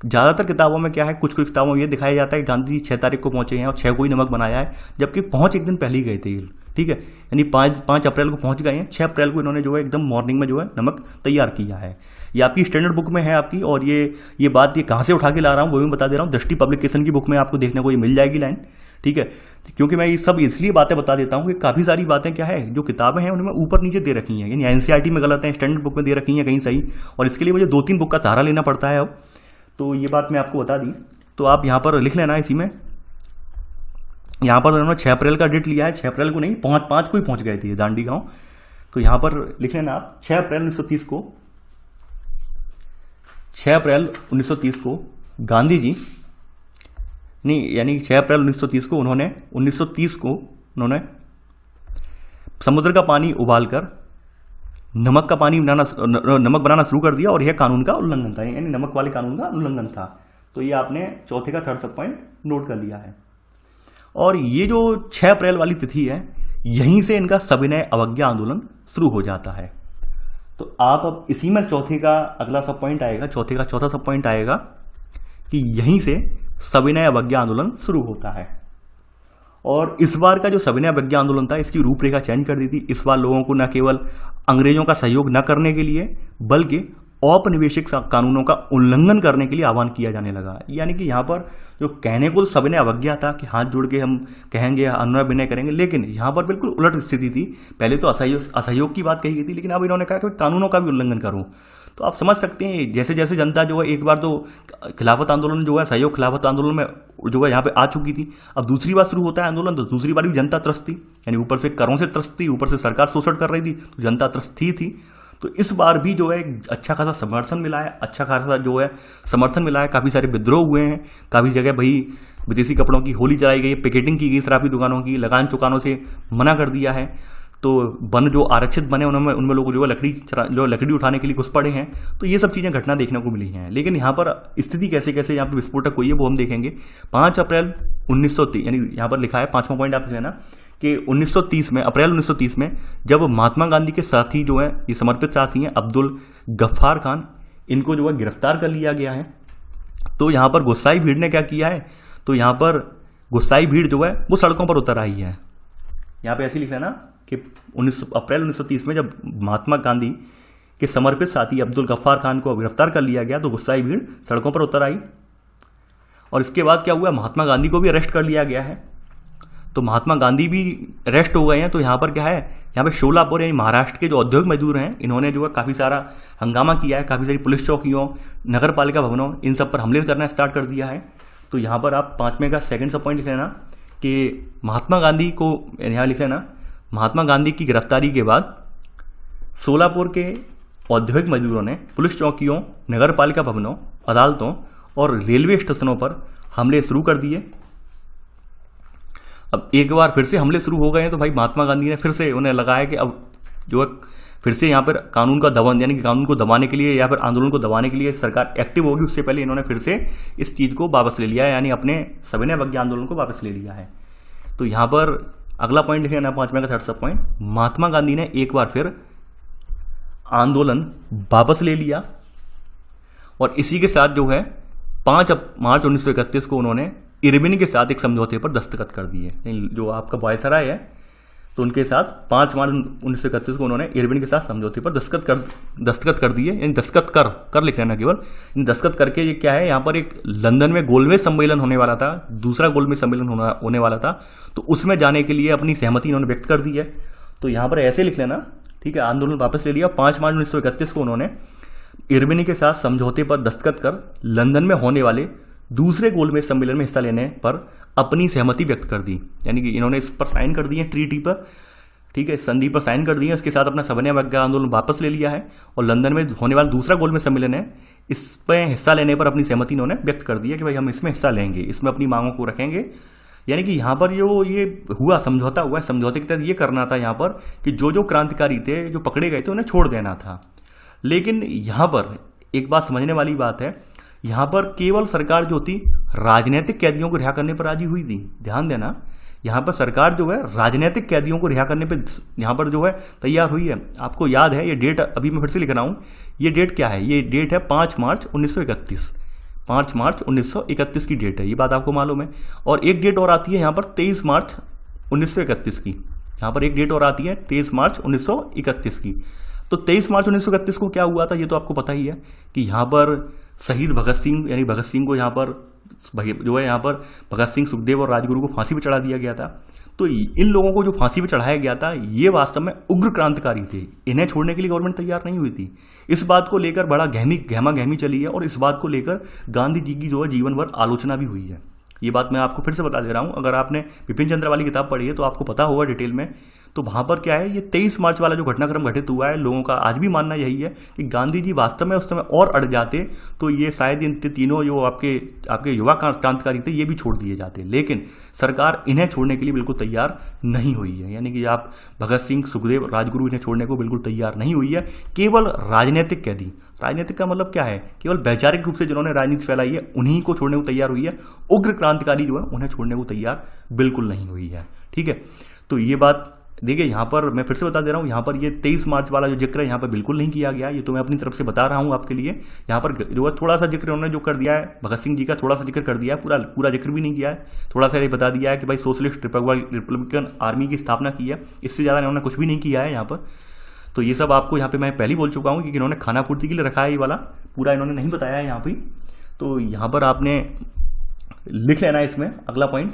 ज्यादातर किताबों में क्या है, कुछ कुछ किताबों में ये दिखाया जाता है कि गांधी जी 6 तारीख को पहुंचे हैं और 6 को ही नमक बनाया है, जबकि पहुंच एक दिन पहले ही गए थे, ठीक है। यानी 5 अप्रैल को पहुंच गए हैं, 6 अप्रैल को इन्होंने जो है एकदम मॉर्निंग में जो है नमक तैयार किया है। ये आपकी स्टैंडर्ड बुक में है आपकी। और ये बात ये कहाँ से उठा के ला रहा हूँ वो भी बता दे रहा हूँ, दृष्टि पब्लिकेशन की बुक में आपको देखने को ये मिल जाएगी लाइन, ठीक है। क्योंकि मैं ये सब इसलिए बातें बता देता हूँ कि काफ़ी सारी बातें क्या है, जो किताबें हैं उनमें ऊपर नीचे दे रखी हैं, यानी एनसीईआरटी में गलत है, स्टैंडर्ड बुक में दे रखी हैं कहीं सही, और इसके लिए मुझे 2-3 बुक का सहारा लेना पड़ता है अब। तो ये बात मैं आपको बता दी। तो आप यहाँ पर लिख लेना, इसी में यहाँ पर उन्होंने 6 अप्रैल का डेट लिया है, 6 अप्रैल को नहीं, 5 को ही पहुंच गए थे दांडी गांव। तो यहाँ पर लिख लेना आप 6 अप्रैल 1930 को, 6 अप्रैल 1930 को गांधी जी नहीं, यानी 6 अप्रैल 1930 को उन्होंने समुद्र का पानी उबालकर नमक बनाना शुरू कर दिया, और यह कानून का उल्लंघन था, यानी नमक वाले कानून का उल्लंघन था। तो ये आपने चौथे का 3rd सब पॉइंट नोट कर लिया है। और ये जो 6 अप्रैल वाली तिथि है, यहीं से इनका सविनय अवज्ञा आंदोलन शुरू हो जाता है। तो आप अब इसी में चौथे का अगला सब पॉइंट आएगा, चौथे का चौथा सब पॉइंट आएगा कि यहीं से सविनय अवज्ञा आंदोलन शुरू होता है। और इस बार का जो सविनय अवज्ञा आंदोलन था, इसकी रूपरेखा चेंज कर दी थी। इस बार लोगों को न केवल अंग्रेजों का सहयोग न करने के लिए, बल्कि औपनिवेशिक कानूनों का उल्लंघन करने के लिए आह्वान किया जाने लगा। यानी कि यहाँ पर जो कहने को सविनय अवज्ञा था कि हाथ जोड़ के हम कहेंगे, अनुनय विनय करेंगे, लेकिन यहाँ पर बिल्कुल उलट स्थिति थी। पहले तो असहयोग की बात कही गई थी, लेकिन अब इन्होंने कहा कि कानूनों का भी उल्लंघन करूँ। तो आप समझ सकते हैं, जैसे जैसे जनता जो है, एक बार तो खिलाफत आंदोलन जो है, सहयोग खिलाफत आंदोलन में जो है यहाँ पे आ चुकी थी, अब दूसरी बार शुरू होता है आंदोलन, तो दूसरी बार भी जनता त्रस्त थी, यानी ऊपर से करों से त्रस्त थी, ऊपर से सरकार शोषण कर रही थी, तो जनता त्रस्त थी। तो इस बार भी जो है अच्छा खासा समर्थन मिला है, अच्छा खासा जो है समर्थन मिला है। काफ़ी सारे विद्रोह हुए हैं, काफ़ी जगह भाई विदेशी कपड़ों की होली जलाई गई, पिकेटिंग की गई, शराबी दुकानों की लगान चुकानों से मना कर दिया है। तो वन जो आरक्षित बने उनमें लोग जो लकड़ी उठाने के लिए घुस पड़े हैं। तो ये सब चीज़ें घटना देखने को मिली हैं। लेकिन यहाँ पर स्थिति कैसे कैसे यहाँ पर विस्फोटक हुई है वो हम देखेंगे। 5 अप्रैल 1930, यानी यहाँ पर लिखा है 5वां पॉइंट आप लेना कि 1930 में, अप्रैल 1930 में जब महात्मा गांधी के साथी जो है ये समर्पित साथी हैं अब्दुल गफ्फार खान, इनको जो है गिरफ्तार कर लिया गया है। तो यहाँ पर गुस्साई भीड़ ने क्या किया है, तो यहाँ पर गुस्साई भीड़ जो है वो सड़कों पर उतर आई है। यहाँ पे ऐसे लिखा है ना कि अप्रैल 1930 में जब महात्मा गांधी के समर्पित साथी अब्दुल गफ्फार खान को गिरफ्तार कर लिया गया तो गुस्साई भीड़ सड़कों पर उतर आई। और इसके बाद क्या हुआ, महात्मा गांधी को भी अरेस्ट कर लिया गया है। तो महात्मा गांधी भी अरेस्ट हो गए हैं। तो यहाँ पर क्या है, यहाँ पे शोलापुर यानी महाराष्ट्र के जो औद्योगिक मजदूर हैं इन्होंने जो है काफ़ी सारा हंगामा किया है, काफ़ी सारी पुलिस चौकियों, नगर पालिका भवनों, इन सब पर हमले करना स्टार्ट कर दिया है। तो यहाँ पर आप 5वें का सेकंड सब पॉइंट लिख लेना कि महात्मा गांधी को यहाँ लिख लेना, महात्मा गांधी की गिरफ्तारी के बाद शोलापुर के औद्योगिक मजदूरों ने पुलिस चौकियों, नगर पालिका भवनों, अदालतों और रेलवे स्टेशनों पर हमले शुरू कर दिए। अब एक बार फिर से हमले शुरू हो गए हैं तो भाई महात्मा गांधी ने फिर से उन्हें लगाया कि अब जो है फिर से यहाँ पर कानून का दमन, यानी कि कानून को दबाने के लिए या फिर आंदोलन को दबाने के लिए सरकार एक्टिव होगी, उससे पहले इन्होंने फिर से इस चीज़ को वापस ले लिया है, यानी अपने सविनय अवज्ञा आंदोलन को वापस ले लिया है। तो यहाँ पर अगला पॉइंट लिख लेना 5वें का थर्ड सब पॉइंट, महात्मा गांधी ने एक बार फिर आंदोलन वापस ले लिया और इसी के साथ जो है 5 मार्च 1931 को उन्होंने इरविन के साथ एक समझौते पर दस्तखत कर दिए। जो आपका वायसराय है तो उनके साथ 5 मार्च 1931 को उन्होंने इरविन के साथ समझौते पर दस्तखत कर दिए, यानी दस्तखत कर लिख लेना केवल। दस्तखत करके ये क्या है, यहाँ पर एक लंदन में गोलमेज सम्मेलन होने वाला था, दूसरा गोलमेज सम्मेलन होने वाला था, तो उसमें जाने के लिए अपनी सहमति इन्होंने व्यक्त कर दी है। तो यहाँ पर ऐसे लिख लेना, ठीक है। आंदोलन वापस ले लिया। 5 मार्च 1931 को उन्होंने इरविन के साथ समझौते पर दस्तखत कर लंदन में होने वाले दूसरे गोलमेज सम्मेलन में हिस्सा लेने पर अपनी सहमति व्यक्त कर दी, यानी कि इन्होंने इस पर साइन कर दिए ट्रीटी पर, ठीक है, संधि पर साइन कर दिए। इसके साथ अपना सविनय अवज्ञा आंदोलन वापस ले लिया है और लंदन में होने वाला दूसरा गोलमेज सम्मेलन है, इस पर हिस्सा लेने पर अपनी सहमति इन्होंने व्यक्त कर दी है कि भाई हम इसमें हिस्सा लेंगे, इसमें अपनी मांगों को रखेंगे। यानी कि यहाँ पर जो ये हुआ समझौता हुआ, समझौते के तहत ये करना था यहाँ पर कि जो क्रांतिकारी थे, जो पकड़े गए थे, उन्हें छोड़ देना था। लेकिन यहाँ पर एक बात समझने वाली बात है, यहाँ पर केवल सरकार जो थी राजनीतिक कैदियों को रिहा करने पर राजी हुई थी। ध्यान देना, यहाँ पर सरकार जो है राजनीतिक कैदियों को रिहा करने पर यहाँ पर जो है तैयार हुई है। आपको याद है ये डेट, अभी मैं फिर से लिख रहा हूँ, ये डेट क्या है, ये डेट है 5 मार्च 1931। 5 मार्च 1931 की डेट है, ये बात आपको मालूम है। और एक डेट और आती है यहाँ पर 23 मार्च 1931 की, यहाँ पर एक डेट और आती है 23 मार्च 1931 की। तो 23 मार्च 1931 को क्या हुआ था ये तो आपको पता ही है कि यहाँ पर शहीद भगत सिंह, यानी भगत सिंह को यहाँ पर जो है यहाँ पर भगत सिंह, सुखदेव और राजगुरु को फांसी पर चढ़ा दिया गया था। तो इन लोगों को जो फांसी पर चढ़ाया गया था ये वास्तव में उग्र क्रांतिकारी थे, इन्हें छोड़ने के लिए गवर्नमेंट तैयार नहीं हुई थी। इस बात को लेकर बड़ा गहमा गहमी चली है और इस बात को लेकर गांधी जी की जो है जीवन भर आलोचना भी हुई है। ये बात मैं आपको फिर से बता दे रहा हूँ, अगर आपने बिपिन चंद्र वाली किताब पढ़ी है तो आपको पता होगा डिटेल में। तो वहाँ पर क्या है, ये 23 मार्च वाला जो घटनाक्रम घटित हुआ है, लोगों का आज भी मानना यही है कि गांधी जी वास्तव में उस समय और अड़ जाते तो ये शायद इन तीनों जो आपके युवा क्रांतिकारी थे ये भी छोड़ दिए जाते। लेकिन सरकार इन्हें छोड़ने के लिए बिल्कुल तैयार नहीं हुई है, यानी कि आप भगत सिंह, सुखदेव, राजगुरु इन्हें छोड़ने को बिल्कुल तैयार नहीं हुई है। केवल राजनीतिक कैदी, राजनीतिक का मतलब क्या है, केवल वैचारिक रूप से जिन्होंने राजनीति फैलाई है उन्हीं को छोड़ने को तैयार हुई है। उग्र क्रांतिकारी जो है उन्हें छोड़ने को तैयार बिल्कुल नहीं हुई है, ठीक है। तो ये बात देखिए, यहाँ पर मैं फिर से बता दे रहा हूँ, यहाँ पर ये 23 मार्च वाला जो जिक्र है यहाँ पर बिल्कुल नहीं किया गया, ये तो मैं अपनी तरफ से बता रहा हूँ आपके लिए। यहाँ पर जो है थोड़ा सा जिक्र उन्होंने जो कर दिया है भगत सिंह जी का, थोड़ा सा जिक्र कर दिया है, पूरा जिक्र भी नहीं किया है। थोड़ा सा ये बता दिया है कि भाई सोशलिस्ट रिपब्लिकन आर्मी की स्थापना की है, इससे ज़्यादा इन्होंने कुछ भी नहीं किया है यहाँ पर। तो ये सब आपको यहाँ पे मैं पहले ही बोल चुका हूँ कि इन्होंने खाना पूर्ति के लिए रखा है, ये वाला पूरा इन्होंने नहीं बताया है यहाँ पे। तो यहाँ पर आपने लिख लेना है इसमें अगला पॉइंट,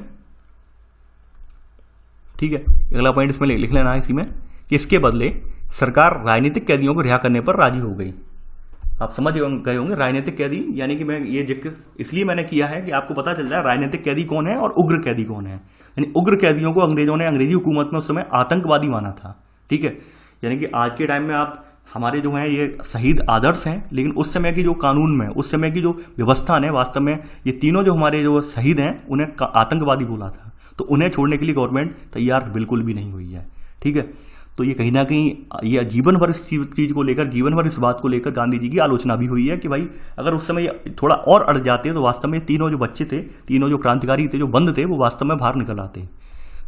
ठीक है, अगला पॉइंट इसमें लिख लेना है इसी में कि इसके बदले सरकार राजनीतिक कैदियों को रिहा करने पर राजी हो गई। आप समझ गए होंगे राजनीतिक कैदी, यानी कि मैं ये जिक्र इसलिए मैंने किया है कि आपको पता चल जाए राजनीतिक कैदी कौन है और उग्र कैदी कौन है। यानी उग्र कैदियों को अंग्रेजों ने, अंग्रेजी हुकूमत में उस समय आतंकवादी माना था, ठीक है। यानी कि आज के टाइम में आप हमारे जो हैं ये शहीद आदर्श हैं, लेकिन उस समय की जो कानून में, उस समय की जो व्यवस्था है, वास्तव में ये तीनों जो हमारे जो शहीद हैं उन्हें आतंकवादी बोला था। तो उन्हें छोड़ने के लिए गवर्नमेंट तैयार बिल्कुल भी नहीं हुई है, ठीक है। तो ये कहीं ना कहीं ये जीवन भर इस चीज़ को लेकर, जीवन भर इस बात को लेकर गांधी जी की आलोचना भी हुई है कि भाई अगर उस समय थोड़ा और अड़ जाते तो वास्तव में तीनों जो बच्चे थे, तीनों जो क्रांतिकारी थे, जो बंद थे, वो वास्तव में बाहर निकल आते।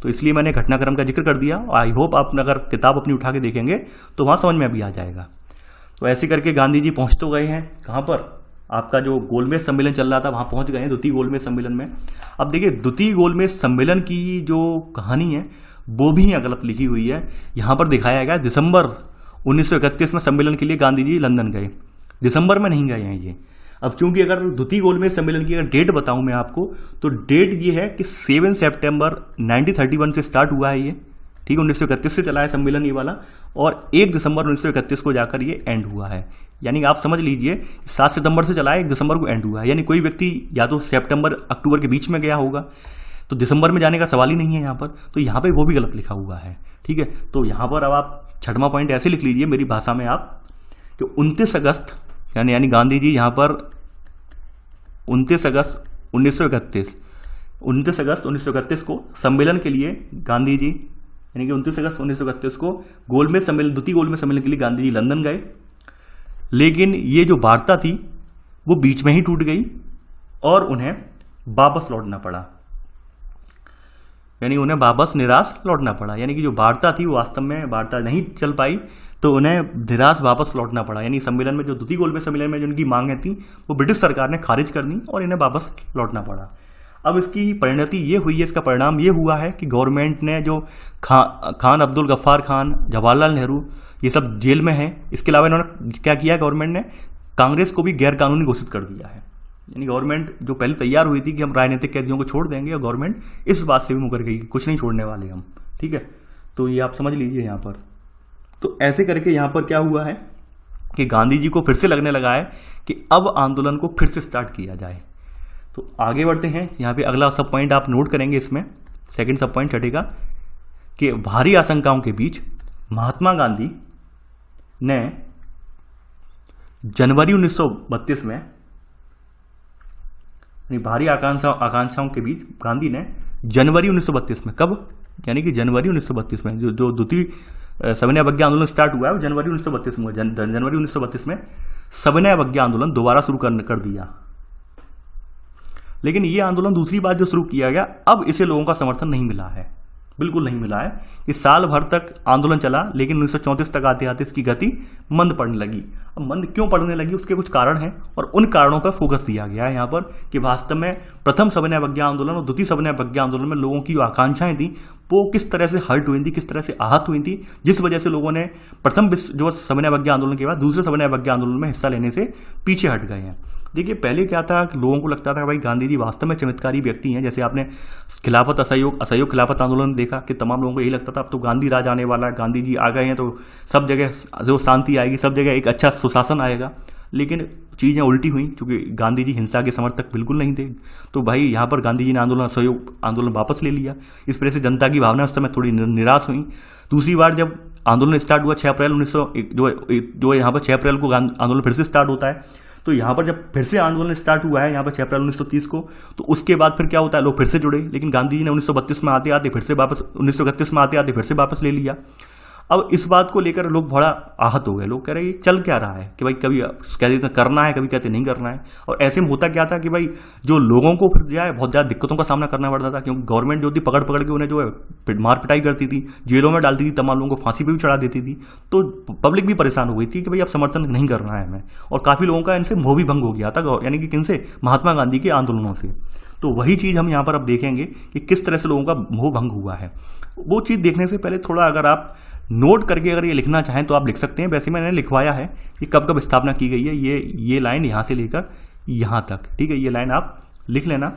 तो इसलिए मैंने घटनाक्रम का जिक्र कर दिया। आई होप आप अगर किताब अपनी उठा के देखेंगे तो वहाँ समझ में भी आ जाएगा। तो ऐसे करके गांधी जी पहुँच तो गए हैं कहाँ पर, आपका जो गोलमेज सम्मेलन चल रहा था वहाँ पहुँच गए हैं, द्वितीय गोलमेज सम्मेलन में। अब देखिए द्वितीय गोलमेज सम्मेलन की जो कहानी है वो भी यहाँ गलत लिखी हुई है। यहाँ पर दिखाया गया दिसंबर 1931 में सम्मेलन के लिए गांधी जी लंदन गए, दिसंबर में नहीं गए हैं ये। अब चूंकि अगर द्वितीय गोलमेज सम्मेलन की अगर डेट बताऊं मैं आपको, तो डेट ये है कि 7 सितंबर 1931 से स्टार्ट हुआ है ये, ठीक है, 1931 से चला है सम्मेलन ये वाला, और 1 दिसंबर 1931 को जाकर ये एंड हुआ है। यानी आप समझ लीजिए 7 सितंबर से चला है, 1 दिसंबर को एंड हुआ है। यानी कोई व्यक्ति या तो सितंबर अक्टूबर के बीच में गया होगा, तो दिसंबर में जाने का सवाल ही नहीं है यहाँ पर। तो यहाँ पे वो भी गलत लिखा हुआ है, ठीक है। तो यहाँ पर अब आप छठवां पॉइंट ऐसे लिख लीजिए मेरी भाषा में आप कि 29 अगस्त यानी गांधी जी यहाँ पर 29 अगस्त 1931 को सम्मेलन के लिए गांधी जी, यानी कि 29 अगस्त 1931 को गोलमेज सम्मेलन, द्वितीय गोलमेज सम्मेलन के लिए गांधी जी लंदन गए। लेकिन ये जो वार्ता थी वो बीच में ही टूट गई और उन्हें वापस लौटना पड़ा, यानी उन्हें वापस निराश लौटना पड़ा। यानी कि जो वार्ता थी वो वास्तव में वार्ता नहीं चल पाई, तो उन्हें निराश वापस लौटना पड़ा। यानी सम्मेलन में जो द्वितीय गोलमेज सम्मेलन में जिनकी मांगें थी वो ब्रिटिश सरकार ने खारिज कर दी और इन्हें वापस लौटना पड़ा। अब इसकी परिणति ये हुई है, इसका परिणाम ये हुआ है कि गवर्नमेंट ने जो खान अब्दुल गफ्फार खान, जवाहरलाल नेहरू, ये सब जेल में हैं। इसके अलावा इन्होंने क्या किया, गवर्नमेंट ने कांग्रेस को भी गैर कानूनी घोषित कर दिया है। यानी गवर्नमेंट जो पहले तैयार हुई थी कि हम राजनीतिक कैदियों को छोड़ देंगे, और गवर्नमेंट इस बात से भी मुकर गई कि कुछ नहीं छोड़ने वाले हम, ठीक है। तो ये आप समझ लीजिए यहाँ पर। तो ऐसे करके यहाँ पर क्या हुआ है कि गांधी जी को फिर से लगने लगा है कि अब आंदोलन को फिर से स्टार्ट किया जाए। तो आगे बढ़ते हैं। यहाँ पे अगला सब पॉइंट आप नोट करेंगे, इसमें सेकंड सब पॉइंट छठेगा कि भारी आशंकाओं के बीच महात्मा गांधी ने जनवरी 1932 में, भारी आकांक्षाओं के बीच गांधी ने जनवरी 1932 में, कब, यानी कि जनवरी 1932 में जो द्वितीय सविनय अवज्ञा आंदोलन स्टार्ट हुआ है वो जनवरी 1932 में, जनवरी 1932 में सविनय अवज्ञा आंदोलन दोबारा शुरू कर दिया। लेकिन ये आंदोलन दूसरी बार जो शुरू किया गया, अब इसे लोगों का समर्थन नहीं मिला है, बिल्कुल नहीं मिला है। इस साल भर तक आंदोलन चला, लेकिन 1934 तक आते आते इसकी गति मंद पड़ने लगी। अब मंद क्यों पड़ने लगी, उसके कुछ कारण हैं और उन कारणों पर फोकस दिया गया है यहाँ पर कि वास्तव में प्रथम सविनय अवज्ञा आंदोलन और द्वितीय सविनय अवज्ञा आंदोलन में लोगों की जो आकांक्षाएं थी वो किस तरह से हर्ट हुई थी, किस तरह से आहत हुई थी, जिस वजह से लोगों ने प्रथम जो सविनय अवज्ञा आंदोलन के बाद दूसरे सविनय अवज्ञा आंदोलन में हिस्सा लेने से पीछे हट गए हैं। देखिए पहले क्या था कि लोगों को लगता था भाई गांधी जी वास्तव में चमत्कारी व्यक्ति हैं। जैसे आपने खिलाफत असहयोग खिलाफत आंदोलन देखा कि तमाम लोगों को यही लगता था अब तो गांधी राज आने वाला है, गांधी जी आ गए हैं तो सब जगह जो शांति आएगी, सब जगह एक अच्छा सुशासन आएगा। लेकिन चीज़ें उल्टी हुई, क्योंकि गांधी जी हिंसा के समर्थक बिल्कुल नहीं थे। तो भाई यहाँ पर गांधी जी ने असहयोग आंदोलन वापस ले लिया। इस वजह से जनता की भावना उस समय थोड़ी निराश हुई। दूसरी बार जब आंदोलन स्टार्ट हुआ 6 अप्रैल 1900 जो यहाँ पर 6 अप्रैल को आंदोलन फिर से स्टार्ट होता है, तो यहाँ पर जब फिर से आंदोलन स्टार्ट हुआ है यहाँ पर 6 अप्रैल 1930 को, तो उसके बाद फिर क्या होता है, लोग फिर से जुड़े। लेकिन गांधी जी ने 1932 में आते आते फिर से वापस, 1931 में आते आते फिर से वापस ले लिया। अब इस बात को लेकर लोग बड़ा आहत हो गए। लोग कह रहे ये चल क्या रहा है कि भाई कभी कहते हैं करना है, कभी कहते नहीं करना है। और ऐसे में होता क्या था कि भाई जो लोगों को फिर जो है बहुत ज़्यादा दिक्कतों का सामना करना पड़ता था, क्योंकि गवर्नमेंट जो थी पकड़ के उन्हें जो है मार पिटाई करती थी, जेलों में डालती थी, तमाम लोगों को फांसी पर भी चढ़ा देती थी। तो पब्लिक भी परेशान हो गई थी कि भाई अब समर्थन नहीं करना है हमें। और काफ़ी लोगों का इनसे मोह भी भंग हो गया था, यानी कि किनसे, महात्मा गांधी के आंदोलनों से। तो वही चीज़ हम यहाँ पर अब देखेंगे कि किस तरह से लोगों का मोह भंग हुआ है। वो चीज़ देखने से पहले थोड़ा अगर आप नोट करके अगर ये लिखना चाहें तो आप लिख सकते हैं। वैसे मैंने लिखवाया है कि कब कब स्थापना की गई है, ये लाइन यहाँ से लेकर यहाँ तक, ठीक है। ये लाइन आप लिख लेना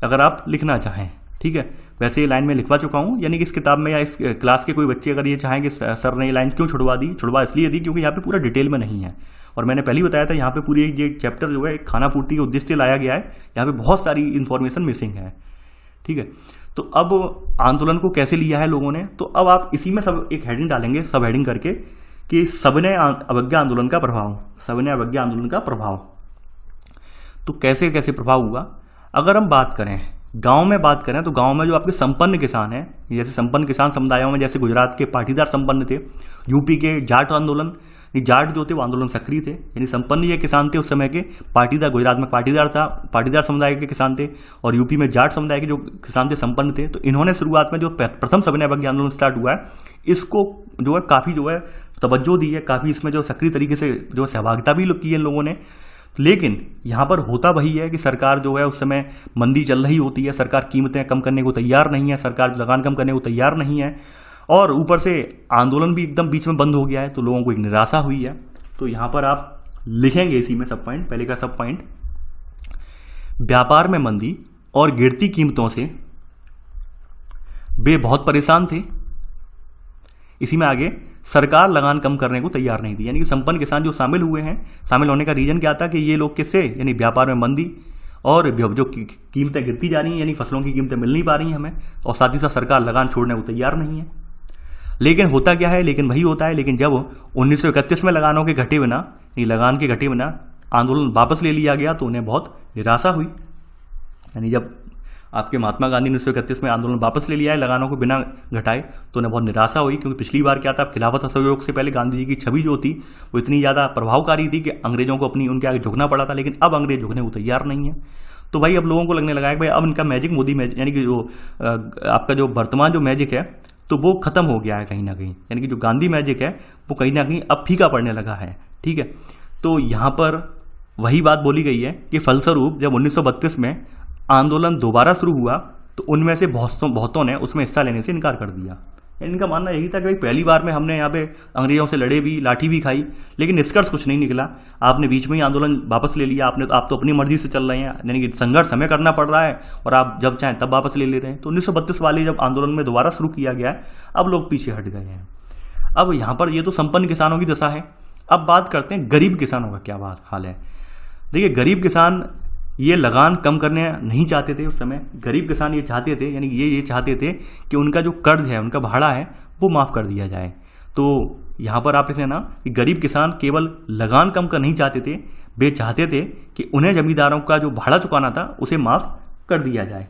अगर आप लिखना चाहें, ठीक है। वैसे ये लाइन मैं लिखवा चुका हूँ, यानी कि इस किताब में या इस क्लास के कोई बच्चे अगर ये चाहें कि सर ने ये लाइन क्यों छुड़वा इसलिए दी क्योंकि यहाँ पे पूरा डिटेल में नहीं है। और मैंने पहले ही बताया था यहाँ पे पूरी ये चैप्टर जो है खाना पूर्ति के उद्देश्य से लाया गया है, यहाँ पे बहुत सारी इन्फॉर्मेशन मिसिंग है, ठीक है। तो अब आंदोलन को कैसे लिया है लोगों ने, तो अब आप इसी में सब एक हेडिंग डालेंगे, सब हेडिंग करके कि सविनय अवज्ञा आंदोलन का प्रभाव, सविनय अवज्ञा आंदोलन का प्रभाव। तो कैसे कैसे प्रभाव हुआ, अगर हम बात करें गांव में बात करें तो गांव में जो आपके संपन्न किसान हैं, जैसे संपन्न किसान समुदायों में जैसे गुजरात के पाटीदार संपन्न थे, यूपी के जाट आंदोलन, जाट जो थे वो आंदोलन सक्रिय थे, यानी संपन्न ये किसान थे उस समय के। पाटीदार, गुजरात में पाटीदार था, पाटीदार समुदाय के किसान थे, और यूपी में जाट समुदाय के जो किसान थे संपन्न थे। तो इन्होंने शुरुआत में जो प्रथम सविनय अवज्ञा आंदोलन स्टार्ट हुआ है, इसको जो है काफ़ी जो है तवज्जो दी है, काफ़ी इसमें जो सक्रिय तरीके से जो सहभागिता भी की है इन लोगों ने। लेकिन यहाँ पर होता वही है कि सरकार जो है उस समय मंदी चल रही होती है, सरकार कीमतें कम करने को तैयार नहीं है, सरकार लगान कम करने को तैयार नहीं है, और ऊपर से आंदोलन भी एकदम बीच में बंद हो गया है, तो लोगों को एक निराशा हुई है। तो यहाँ पर आप लिखेंगे इसी में सब पॉइंट, पहले का सब पॉइंट, व्यापार में मंदी और गिरती कीमतों से वे बहुत परेशान थे। इसी में आगे सरकार लगान कम करने को तैयार नहीं थी, यानी कि संपन्न किसान जो शामिल हुए हैं, शामिल होने का रीजन क्या था कि ये लोग किससे, यानी व्यापार में मंदी और जो कीमतें गिरती जा रही हैं, यानी फसलों की कीमतें मिल नहीं पा रही हैं हमें, और साथ ही साथ सरकार लगान छोड़ने को तैयार नहीं है। लेकिन होता क्या है, लेकिन वही होता है, लेकिन जब 1931 में लगानों के घटे बिना, लगान के घटे बिना आंदोलन वापस ले लिया गया तो उन्हें बहुत निराशा हुई। यानी जब आपके महात्मा गांधी ने 1931 में आंदोलन वापस ले लिया है लगानों को बिना घटाए, तो उन्हें बहुत निराशा हुई, क्योंकि पिछली बार क्या था, खिलाफत असहयोग से पहले गांधी जी की छवि जो थी वो इतनी ज़्यादा प्रभावकारी थी कि अंग्रेजों को अपनी उनके आगे झुकना पड़ा था, लेकिन अब अंग्रेज झुकने को तैयार नहीं है। तो भाई अब लोगों को लगने लगा है कि भाई अब इनका मैजिक, मोदी मैजिक, यानी कि जो आपका जो वर्तमान जो मैजिक है तो वो खत्म हो गया है कहीं ना कहीं, यानी कि जो गांधी मैजिक है वो कहीं ना कहीं अब फीका पड़ने लगा है। ठीक है, तो यहाँ पर वही बात बोली गई है कि फलस्वरूप जब 1932 में आंदोलन दोबारा शुरू हुआ तो उनमें से बहुतों ने उसमें हिस्सा लेने से इनकार कर दिया। इनका मानना यही था कि भाई पहली बार में हमने यहाँ पे अंग्रेजों से लड़े भी, लाठी भी खाई, लेकिन निष्कर्ष कुछ नहीं निकला। आपने बीच में ही आंदोलन वापस ले लिया, आप तो अपनी मर्जी से चल रहे हैं, यानी कि संघर्ष हमें करना पड़ रहा है और आप जब चाहें तब वापस ले रहे हैं। तो 1932 वाले जब आंदोलन में दोबारा शुरू किया गया है, अब लोग पीछे हट गए हैं। अब यहाँ पर ये तो संपन्न किसानों की दशा है। अब बात करते हैं गरीब किसानों का क्या हाल है। देखिए, गरीब किसान ये लगान कम करने नहीं चाहते थे उस समय। गरीब किसान ये चाहते थे, यानी ये चाहते थे कि उनका जो कर्ज है, उनका भाड़ा है, वो माफ़ कर दिया जाए। तो यहाँ पर आप लिख लेना कि गरीब किसान केवल लगान कम कर नहीं चाहते थे, वे चाहते थे कि उन्हें जमींदारों का जो भाड़ा चुकाना था उसे माफ़ कर दिया जाए।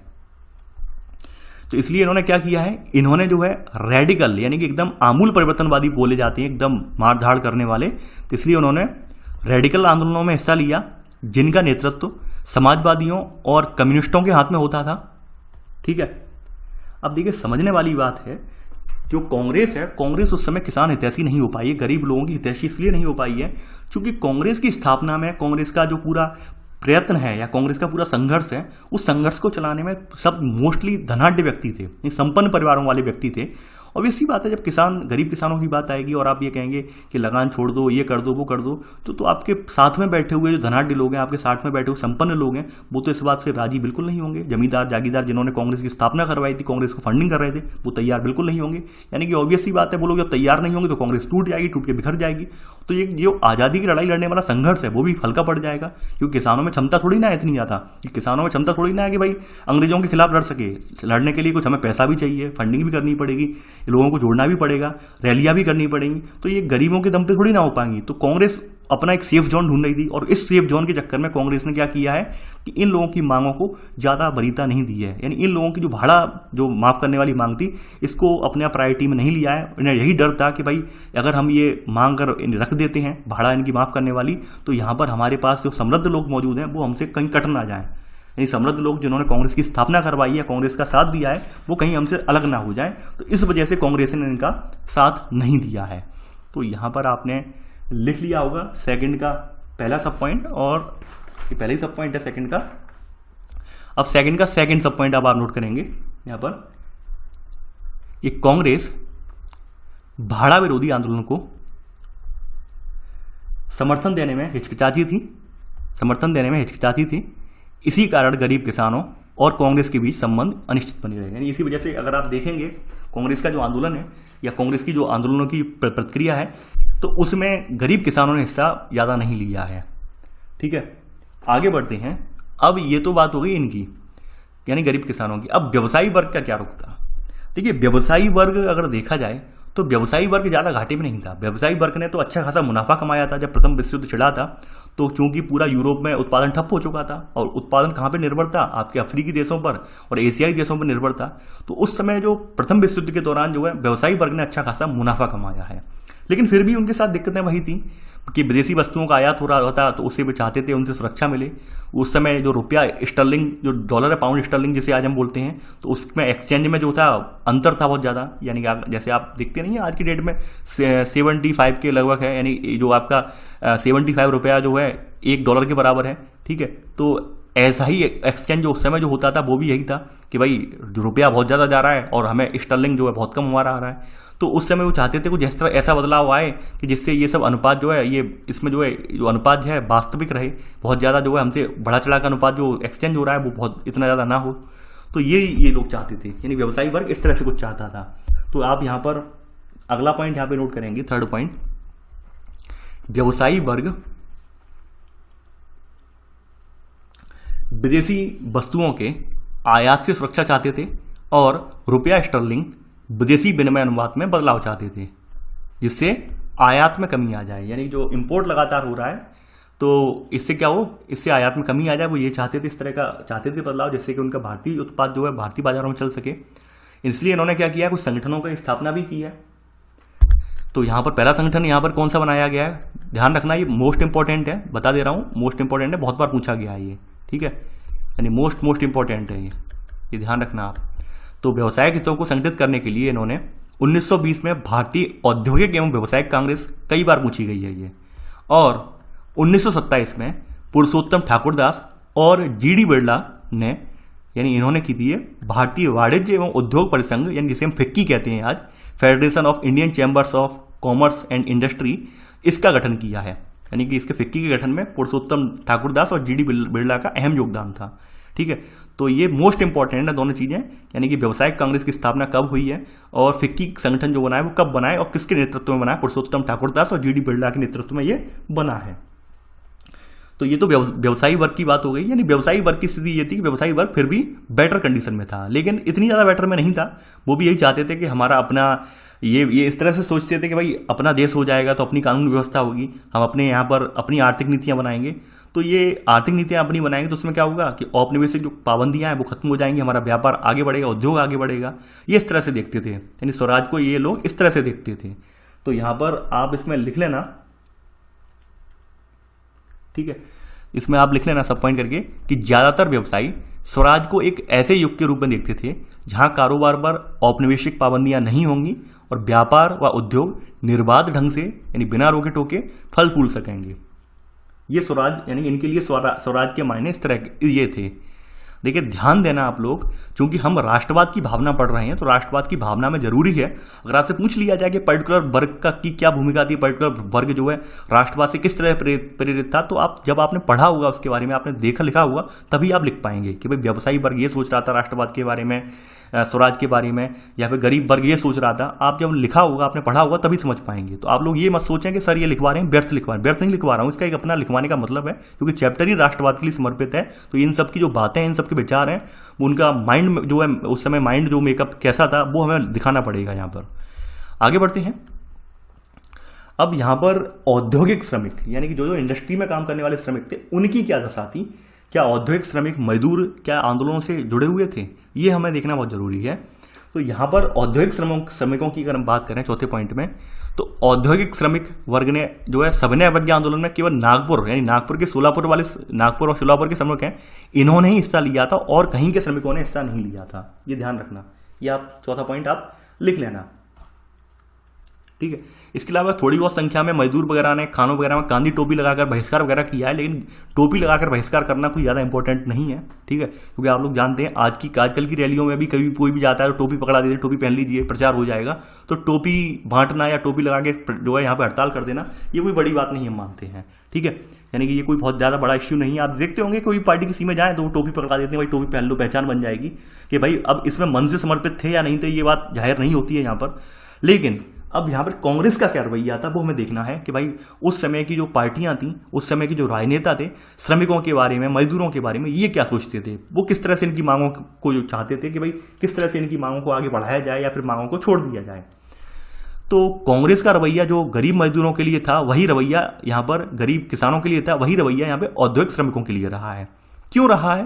तो इसलिए इन्होंने क्या किया है, इन्होंने जो है रेडिकल, यानी कि एकदम आमूल परिवर्तनवादी बोले जाते हैं, एकदम मारधाड़ करने वाले, तो इसलिए उन्होंने रेडिकल आंदोलनों में हिस्सा लिया, जिनका नेतृत्व समाजवादियों और कम्युनिस्टों के हाथ में होता था। ठीक है, अब देखिए समझने वाली बात है, जो कांग्रेस है, कांग्रेस उस समय किसान हितैषी नहीं हो पाई है, गरीब लोगों की हितैषी इसलिए नहीं हो पाई है क्योंकि कांग्रेस की स्थापना में कांग्रेस का जो पूरा प्रयत्न है या कांग्रेस का पूरा संघर्ष है, उस संघर्ष को चलाने में सब मोस्टली धनाढ्य व्यक्ति थे, संपन्न परिवारों वाले व्यक्ति थे। और इसी बात है, जब गरीब किसानों की बात आएगी और आप ये कहेंगे कि लगान छोड़ दो, ये कर दो, वो कर दो, तो आपके साथ में बैठे हुए जो धनाढ्य लोग हैं, आपके साथ में बैठे हुए संपन्न लोग हैं, वो तो इस बात से राजी बिल्कुल नहीं होंगे। जमींदार जागीरदार जिन्होंने कांग्रेस की स्थापना करवाई थी, कांग्रेस को फंडिंग कर रहे थे, वो तैयार बिल्कुल नहीं होंगे। यानी कि ऑब्वियस सी बात है, वो लोग जब तैयार नहीं होंगे तो कांग्रेस टूट जाएगी, टूट के बिखर जाएगी। तो ये जो आज़ादी की लड़ाई लड़ने वाला संघर्ष है वो भी हल्का पड़ जाएगा, क्योंकि किसानों में क्षमता थोड़ी ना है इतनी ज़्यादा, कि किसानों में क्षमता थोड़ी ना है कि भाई अंग्रेजों के खिलाफ लड़ सके। लड़ने के लिए कुछ हमें पैसा भी चाहिए, फंडिंग भी करनी पड़ेगी, लोगों को जोड़ना भी पड़ेगा, रैलियां भी करनी पड़ेंगी, तो ये गरीबों के दम पे थोड़ी ना हो पाएंगी। तो कांग्रेस अपना एक सेफ जोन ढूंढ रही थी, और इस सेफ जोन के चक्कर में कांग्रेस ने क्या किया है कि इन लोगों की मांगों को ज़्यादा वरीयता नहीं दी है। यानी इन लोगों की जो भाड़ा जो माफ़ करने वाली मांग थी, इसको अपने प्रायोरिटी में नहीं लिया है। इन्हें यही डर था कि भाई अगर हम ये मांग कर रख देते हैं भाड़ा इनकी माफ़ करने वाली, तो यहाँ पर हमारे पास जो समृद्ध लोग मौजूद हैं वो हमसे कहीं कट ना जाए। यानी समृद्ध लोग जिन्होंने कांग्रेस की स्थापना करवाई है, कांग्रेस का साथ दिया है, वो कहीं हमसे अलग ना हो जाए। तो इस वजह से कांग्रेस ने इनका साथ नहीं दिया है। तो यहाँ पर आपने लिख लिया होगा सेकंड का पहला सब पॉइंट, और ये पहला ही सब पॉइंट है सेकंड का। अब सेकंड का सेकंड सब पॉइंट अब आप नोट करेंगे यहाँ पर, ये कांग्रेस भाड़ा विरोधी आंदोलन को समर्थन देने में हिचकिचाती थी। इसी कारण गरीब किसानों और कांग्रेस के बीच संबंध अनिश्चित बने रहे। यानी इसी वजह से अगर आप देखेंगे कांग्रेस का जो आंदोलन है या कांग्रेस की जो आंदोलनों की प्रक्रिया है, तो उसमें गरीब किसानों ने हिस्सा ज़्यादा नहीं लिया है। ठीक है, आगे बढ़ते हैं। अब ये तो बात हो गई इनकी, यानी गरीब किसानों की। अब व्यवसायी वर्ग का क्या रुख था। देखिए, व्यवसायी वर्ग अगर देखा जाए तो व्यवसायी वर्ग ज़्यादा घाटे में नहीं था। व्यवसायी वर्ग ने तो अच्छा खासा मुनाफा कमाया था जब प्रथम विश्व युद्ध छिड़ा था। तो चूंकि पूरा यूरोप में उत्पादन ठप हो चुका था, और उत्पादन कहाँ पर निर्भर था, आपके अफ्रीकी देशों पर और एशियाई देशों पर निर्भर था। तो उस समय जो प्रथम विश्व युद्ध के दौरान जो है व्यवसायी वर्ग ने अच्छा खासा मुनाफा कमाया है। लेकिन फिर भी उनके साथ दिक्कतें वही थी कि विदेशी वस्तुओं का आयात हो रहा होता, तो उससे वे चाहते थे उनसे सुरक्षा मिले। उस समय जो रुपया स्टर्लिंग, जो डॉलर है पाउंड स्टर्लिंग जिसे आज हम बोलते हैं, तो उसमें एक्सचेंज में जो था अंतर था बहुत ज़्यादा। यानी कि जैसे आप देखते नहीं है आज की डेट में 75 के लगभग है, यानी जो आपका 75 रुपया जो है $1 के बराबर है। ठीक है, तो ऐसा ही एक्सचेंज जो उस समय जो होता था वो भी यही था कि भाई रुपया बहुत ज़्यादा जा रहा है और हमें स्टर्लिंग जो है बहुत कम हमारा आ रहा है। तो उस समय वो चाहते थे कुछ इस तरह ऐसा बदलाव आए कि जिससे ये सब अनुपात जो है, ये इसमें जो है जो अनुपात है वास्तविक रहे, बहुत ज़्यादा जो है हमसे बढ़ा चढ़ा का अनुपात जो एक्सचेंज हो रहा है वो बहुत इतना ज़्यादा ना हो। तो ये लोग चाहते थे, यानी व्यवसायी वर्ग इस तरह से कुछ चाहता था। तो आप यहाँ पर अगला पॉइंट यहाँ पे नोट करेंगे, थर्ड पॉइंट, व्यवसायी वर्ग विदेशी वस्तुओं के आयात से सुरक्षा चाहते थे और रुपया स्टर्लिंग विदेशी विनिमय अनुपात में बदलाव चाहते थे, जिससे आयात में कमी आ जाए। यानी जो इंपोर्ट लगातार हो रहा है तो इससे क्या हो, इससे आयात में कमी आ जाए, वो ये चाहते थे, इस तरह का चाहते थे बदलाव, जिससे कि उनका भारतीय उत्पाद जो है भारतीय बाजारों में चल सके। इसलिए इन्होंने क्या किया, कुछ संगठनों की स्थापना भी की है। तो यहाँ पर पहला संगठन यहाँ पर कौन सा बनाया गया है, ध्यान रखना, ये मोस्ट इंपॉर्टेंट है, बता दे रहा हूँ, मोस्ट इंपॉर्टेंट है, बहुत बार पूछा गया है ये। ठीक है, यानी मोस्ट इंपॉर्टेंट है ये ध्यान रखना आप। तो व्यवसायिक हितों को संगठित करने के लिए इन्होंने 1920 में भारतीय औद्योगिक एवं व्यवसायिक कांग्रेस, कई बार पूछी गई है ये, और 1927 में पुरुषोत्तम ठाकुरदास और जीडी बिरला ने, यानी इन्होंने की थी भारतीय वाणिज्य एवं उद्योग परिसंघ, यानी जिसे हम फिक्की कहते हैं आज, federation of Indian chambers of commerce and industry, इसका गठन किया है। यानी कि इसके फिक्की के गठन में पुरुषोत्तम ठाकुरदास और जीडी बिरला का अहम योगदान था। ठीक है, तो ये मोस्ट इंपॉर्टेंट है दोनों चीजें, यानी कि व्यवसायिक कांग्रेस की स्थापना कब हुई है और फिक्की संगठन जो बना है वो कब बना है और किसके नेतृत्व में बना है, पुरुषोत्तम ठाकुरदास और जीडी बिरला के नेतृत्व में ये बना है। तो ये तो व्यवसायी वर्ग की बात हो गई। यानी व्यवसायी वर्ग की स्थिति ये थी कि व्यवसायी वर्ग फिर भी बेटर कंडीशन में था, लेकिन इतनी ज़्यादा बेटर में नहीं था। वो भी यही चाहते थे कि हमारा अपना ये इस तरह से सोचते थे कि भाई अपना देश हो जाएगा तो अपनी कानून व्यवस्था होगी, हम अपने यहाँ पर अपनी आर्थिक नीतियाँ बनाएंगे। तो ये आर्थिक नीतियाँ अपनी बनाएंगे तो उसमें क्या होगा कि औपनिवेशिक जो पाबंदियाँ हैं वो खत्म हो जाएंगी, हमारा व्यापार आगे बढ़ेगा, उद्योग आगे बढ़ेगा। ये इस तरह से देखते थे, यानी स्वराज को ये लोग इस तरह से देखते थे। तो यहाँ पर आप इसमें लिख लेना, ठीक है, इसमें आप लिख लेना सब पॉइंट करके कि ज्यादातर व्यवसायी स्वराज को एक ऐसे युग के रूप में देखते थे जहां कारोबार पर औपनिवेशिक पाबंदियां नहीं होंगी और व्यापार व उद्योग निर्बाध ढंग से, यानी बिना रोके टोके फल फूल सकेंगे। ये स्वराज, यानी इनके लिए स्वराज के मायने इस तरह ये थे। देखिए ध्यान देना आप लोग, क्योंकि हम राष्ट्रवाद की भावना पढ़ रहे हैं, तो राष्ट्रवाद की भावना में जरूरी है अगर आपसे पूछ लिया जाए कि पर्टिकुलर वर्ग का की क्या भूमिका थी, पर्टिकुलर वर्ग जो है राष्ट्रवाद से किस तरह प्रेरित था, तो आप जब आपने पढ़ा होगा उसके बारे में, आपने देखा लिखा होगा, तभी आप लिख पाएंगे कि भाई व्यवसायी वर्ग ये सोच रहा था राष्ट्रवाद के बारे में, स्वराज के बारे में, या फिर गरीब वर्ग ये सोच रहा था। आप जब लिखा होगा, आपने पढ़ा होगा, तभी समझ पाएंगे। तो आप लोग ये मत सोचें कि सर ये लिखवा रहे हैं व्यर्थ लिखवा रहे हैं, व्यर्थ नहीं लिखवा रहा हूँ, इसका एक अपना लिखवाने का मतलब है, क्योंकि चैप्टर ही राष्ट्रवाद के लिए समर्पित है। तो इन सब की जो बातें हैं, इन सब के विचार हैं, उनका माइंड जो है उस समय माइंड जो मेकअप कैसा था वो हमें दिखाना पड़ेगा। यहाँ पर आगे बढ़ते हैं। अब यहाँ पर औद्योगिक श्रमिक, यानी कि जो इंडस्ट्री में काम करने वाले श्रमिक थे, उनकी क्या दशा थी, क्या औद्योगिक श्रमिक मजदूर क्या आंदोलनों से जुड़े हुए थे, ये हमें देखना बहुत जरूरी है। तो यहाँ पर औद्योगिक श्रमिकों की अगर हम बात करें चौथे पॉइंट में, तो औद्योगिक श्रमिक वर्ग ने जो है सविनय अवज्ञा आंदोलन में केवल नागपुर, यानी नागपुर और सोलापुर के श्रमिक हैं, इन्होंने ही हिस्सा लिया था और कहीं के श्रमिकों ने हिस्सा नहीं लिया था। ये ध्यान रखना, ये आप चौथा पॉइंट आप लिख लेना, ठीक है। इसके अलावा थोड़ी बहुत संख्या में मजदूर वगैरह ने खानों वगैरह में कांदी टोपी लगाकर बहिष्कार वगैरह किया है, लेकिन टोपी लगाकर बहिष्कार करना कोई ज़्यादा इंपॉर्टेंट नहीं है, ठीक है, क्योंकि आप लोग जानते हैं आजकल की रैलियों में भी कभी कोई भी जाता है तो टोपी पकड़ा देते, टोपी पहन लीजिए प्रचार हो जाएगा। तो टोपी बांटना या टोपी लगा के जो है यहाँ पर हड़ताल कर देना, ये कोई बड़ी बात नहीं हम मानते हैं, ठीक है। यानी कि ये कोई बहुत ज़्यादा बड़ा इश्यू नहीं है। आप देखते होंगे कोई पार्टी किसी में जाए तो वो टोपी पकड़ा देते हैं, भाई टोपी पहन लो, पहचान बन जाएगी कि भाई अब इसमें मन से समर्पित थे या नहीं थे, ये बात जाहिर नहीं होती है यहाँ पर। लेकिन अब यहाँ पर कांग्रेस का क्या रवैया था वो हमें देखना है कि भाई उस समय की जो पार्टियां थी, उस समय के जो राजनेता थे, श्रमिकों के बारे में, मजदूरों के बारे में ये क्या सोचते थे, वो किस तरह से इनकी मांगों को जो चाहते थे कि भाई किस तरह से इनकी मांगों को आगे बढ़ाया जाए या फिर मांगों को छोड़ दिया जाए। तो कांग्रेस का रवैया जो गरीब मजदूरों के लिए था वही रवैया यहाँ पर गरीब किसानों के लिए था, वही रवैया यहाँ पे औद्योगिक श्रमिकों के लिए रहा है। क्यों रहा है?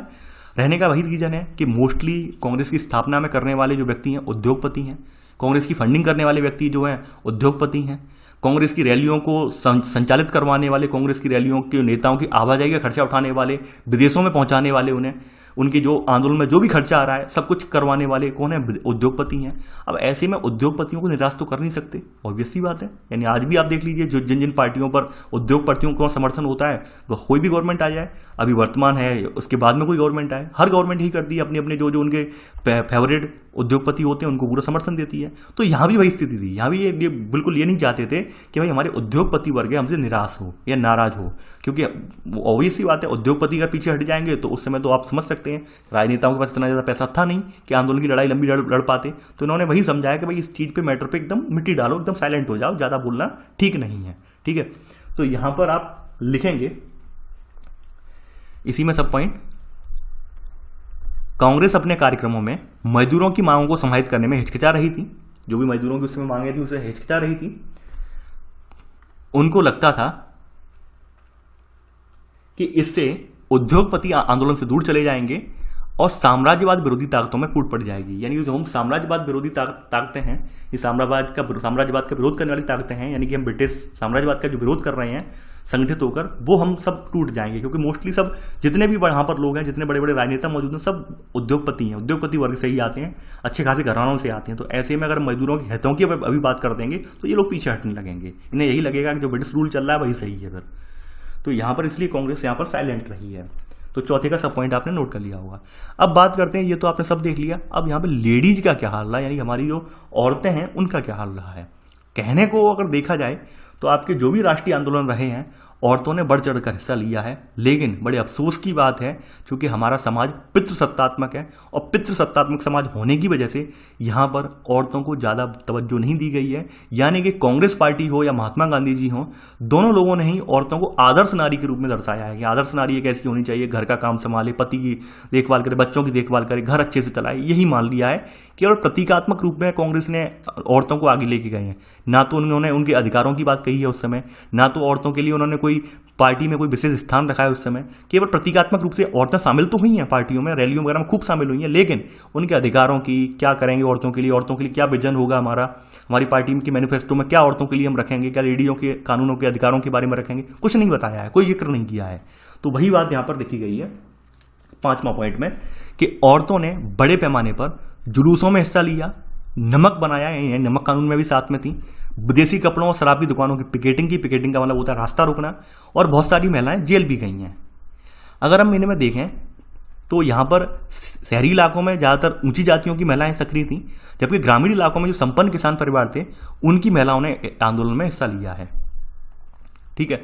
रहने का वही रीजन है कि मोस्टली कांग्रेस की स्थापना में करने वाले जो व्यक्ति हैं उद्योगपति हैं, कांग्रेस की फंडिंग करने वाले व्यक्ति जो हैं उद्योगपति हैं, कांग्रेस की रैलियों को संचालित करवाने वाले, कांग्रेस की रैलियों के नेताओं की आवाजाही का खर्चा उठाने वाले, विदेशों में पहुंचाने वाले, उन्हें उनके जो आंदोलन में जो भी खर्चा आ रहा है सब कुछ करवाने वाले कौन है? उद्योगपति हैं। अब ऐसे में उद्योगपतियों को निराश तो कर नहीं सकते, ऑब्वियस सी बात है। यानी आज भी आप देख लीजिए जो जिन जिन पार्टियों पर उद्योगपतियों को समर्थन होता है, तो कोई भी गवर्नमेंट आ जाए, अभी वर्तमान है, उसके बाद में कोई गवर्नमेंट आए, हर गवर्नमेंट ही करती है अपने अपने जो जो उनके फेवरेट उद्योगपति होते हैं उनको पूरा समर्थन देती है। तो यहाँ भी वही स्थिति थी। यहाँ भी ये बिल्कुल ये नहीं चाहते थे कि भाई हमारे उद्योगपति वर्ग हमसे निराश हो या नाराज हो, क्योंकि ऑब्वियस सी बात है उद्योगपति अगर पीछे हट जाएंगे तो उस समय तो आप समझ सकते हैं राजनेताओं के पास इतना ज़्यादा पैसा था नहीं कि आंदोलन की लड़ाई लंबी लड़ पाते। तो इन्होंने वही समझाया कि भाई इस चीज़ पे मैटर पे एकदम मिट्टी डालो, एकदम साइलेंट हो जाओ, ज़्यादा बोलना ठीक नहीं है। ठीक है, तो यहाँ पर आप लिखेंगे इसी में सब पॉइंट, कांग्रेस अपने कार्यक्रमों में मजदूरों की मांगों को समाहित करने में हिचकिचा रही थी। जो भी मजदूरों की उसमें मांगे थी उसे हिचकिचा रही थी। उनको लगता था कि इससे उद्योगपति आंदोलन से दूर चले जाएंगे और साम्राज्यवाद विरोधी ताकतों में फूट पड़ जाएगी। यानी जो हम साम्राज्यवाद विरोधी ताकतें हैं, ये साम्राज्यवाद का विरोध करने वाली ताकतें हैं, यानी कि हम ब्रिटिश साम्राज्यवाद का जो विरोध कर रहे हैं संगठित होकर, वो हम सब टूट जाएंगे। क्योंकि मोस्टली सब जितने भी वहाँ पर लोग हैं, जितने बड़े बड़े राजनेता मौजूद हैं, सब उद्योगपति हैं, उद्योगपति वर्ग से ही आते हैं, अच्छे खासे घरानों से आते हैं। तो ऐसे में अगर मजदूरों के हितों की अभी बात कर देंगे तो ये लोग पीछे हटने लगेंगे, इन्हें यही लगेगा कि जो ब्रिटिश रूल चल रहा है वही सही है फिर। तो यहाँ पर इसलिए कांग्रेस यहाँ पर साइलेंट रही है। तो चौथे का सब पॉइंट आपने नोट कर लिया होगा। अब बात करते हैं, ये तो आपने सब देख लिया, अब यहाँ पे लेडीज का क्या हाल रहा है, यानी हमारी जो औरतें हैं उनका क्या हाल रहा है। कहने को अगर देखा जाए तो आपके जो भी राष्ट्रीय आंदोलन रहे हैं औरतों ने बढ़ चढ़कर हिस्सा लिया है, लेकिन बड़े अफसोस की बात है क्योंकि हमारा समाज पितृसत्तात्मक है और पितृसत्तात्मक समाज होने की वजह से यहाँ पर औरतों को ज़्यादा तवज्जो नहीं दी गई है। यानी कि कांग्रेस पार्टी हो या महात्मा गांधी जी हो, दोनों लोगों ने ही औरतों को आदर्श नारी के रूप में दर्शाया है कि आदर्श नारी एक ऐसी होनी चाहिए, घर का काम संभाले, पति की देखभाल करे, बच्चों की देखभाल करे, घर अच्छे से चलाए। यही मान लिया है कि और प्रतीकात्मक रूप में कांग्रेस ने औरतों को आगे लेके गए हैं। ना तो उन्होंने उनके अधिकारों की बात कही है उस समय, ना तो औरतों के लिए उन्होंने कोई पार्टी में कोई विशेष स्थान रखा है उस समय। केवल प्रतीकात्मक रूप से औरतें शामिल तो हुई हैं पार्टियों में, रैलियों वगैरह में खूब शामिल हुई हैं, लेकिन उनके अधिकारों की क्या करेंगे औरतों के लिए क्या विजन होगा हमारी पार्टी की मैनिफेस्टो में क्या औरतों के लिए हम रखेंगे, क्या लेडियों के कानूनों के अधिकारों के बारे में रखेंगे, कुछ नहीं बताया है, कोई जिक्र नहीं किया है। तो वही बात यहाँ पर लिखी गई है 5वां पॉइंट में कि औरतों ने बड़े पैमाने पर जुलूसों में हिस्सा लिया, नमक बनाया, नमक कानून में भी साथ में थी, विदेशी कपड़ों और शराब की दुकानों की पिकेटिंग का मतलब होता है रास्ता रोकना, और बहुत सारी महिलाएं जेल भी गई हैं। अगर हम इनमें देखें तो यहाँ पर शहरी इलाकों में ज़्यादातर ऊंची जातियों की महिलाएं सक्रिय थीं, जबकि ग्रामीण इलाकों में जो संपन्न किसान परिवार थे उनकी महिलाओं ने आंदोलन में हिस्सा लिया है। ठीक है,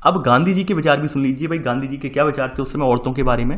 अब गांधी जी के विचार भी सुन लीजिए। भाई गांधी जी के क्या विचार थे उस समय औरतों के बारे में।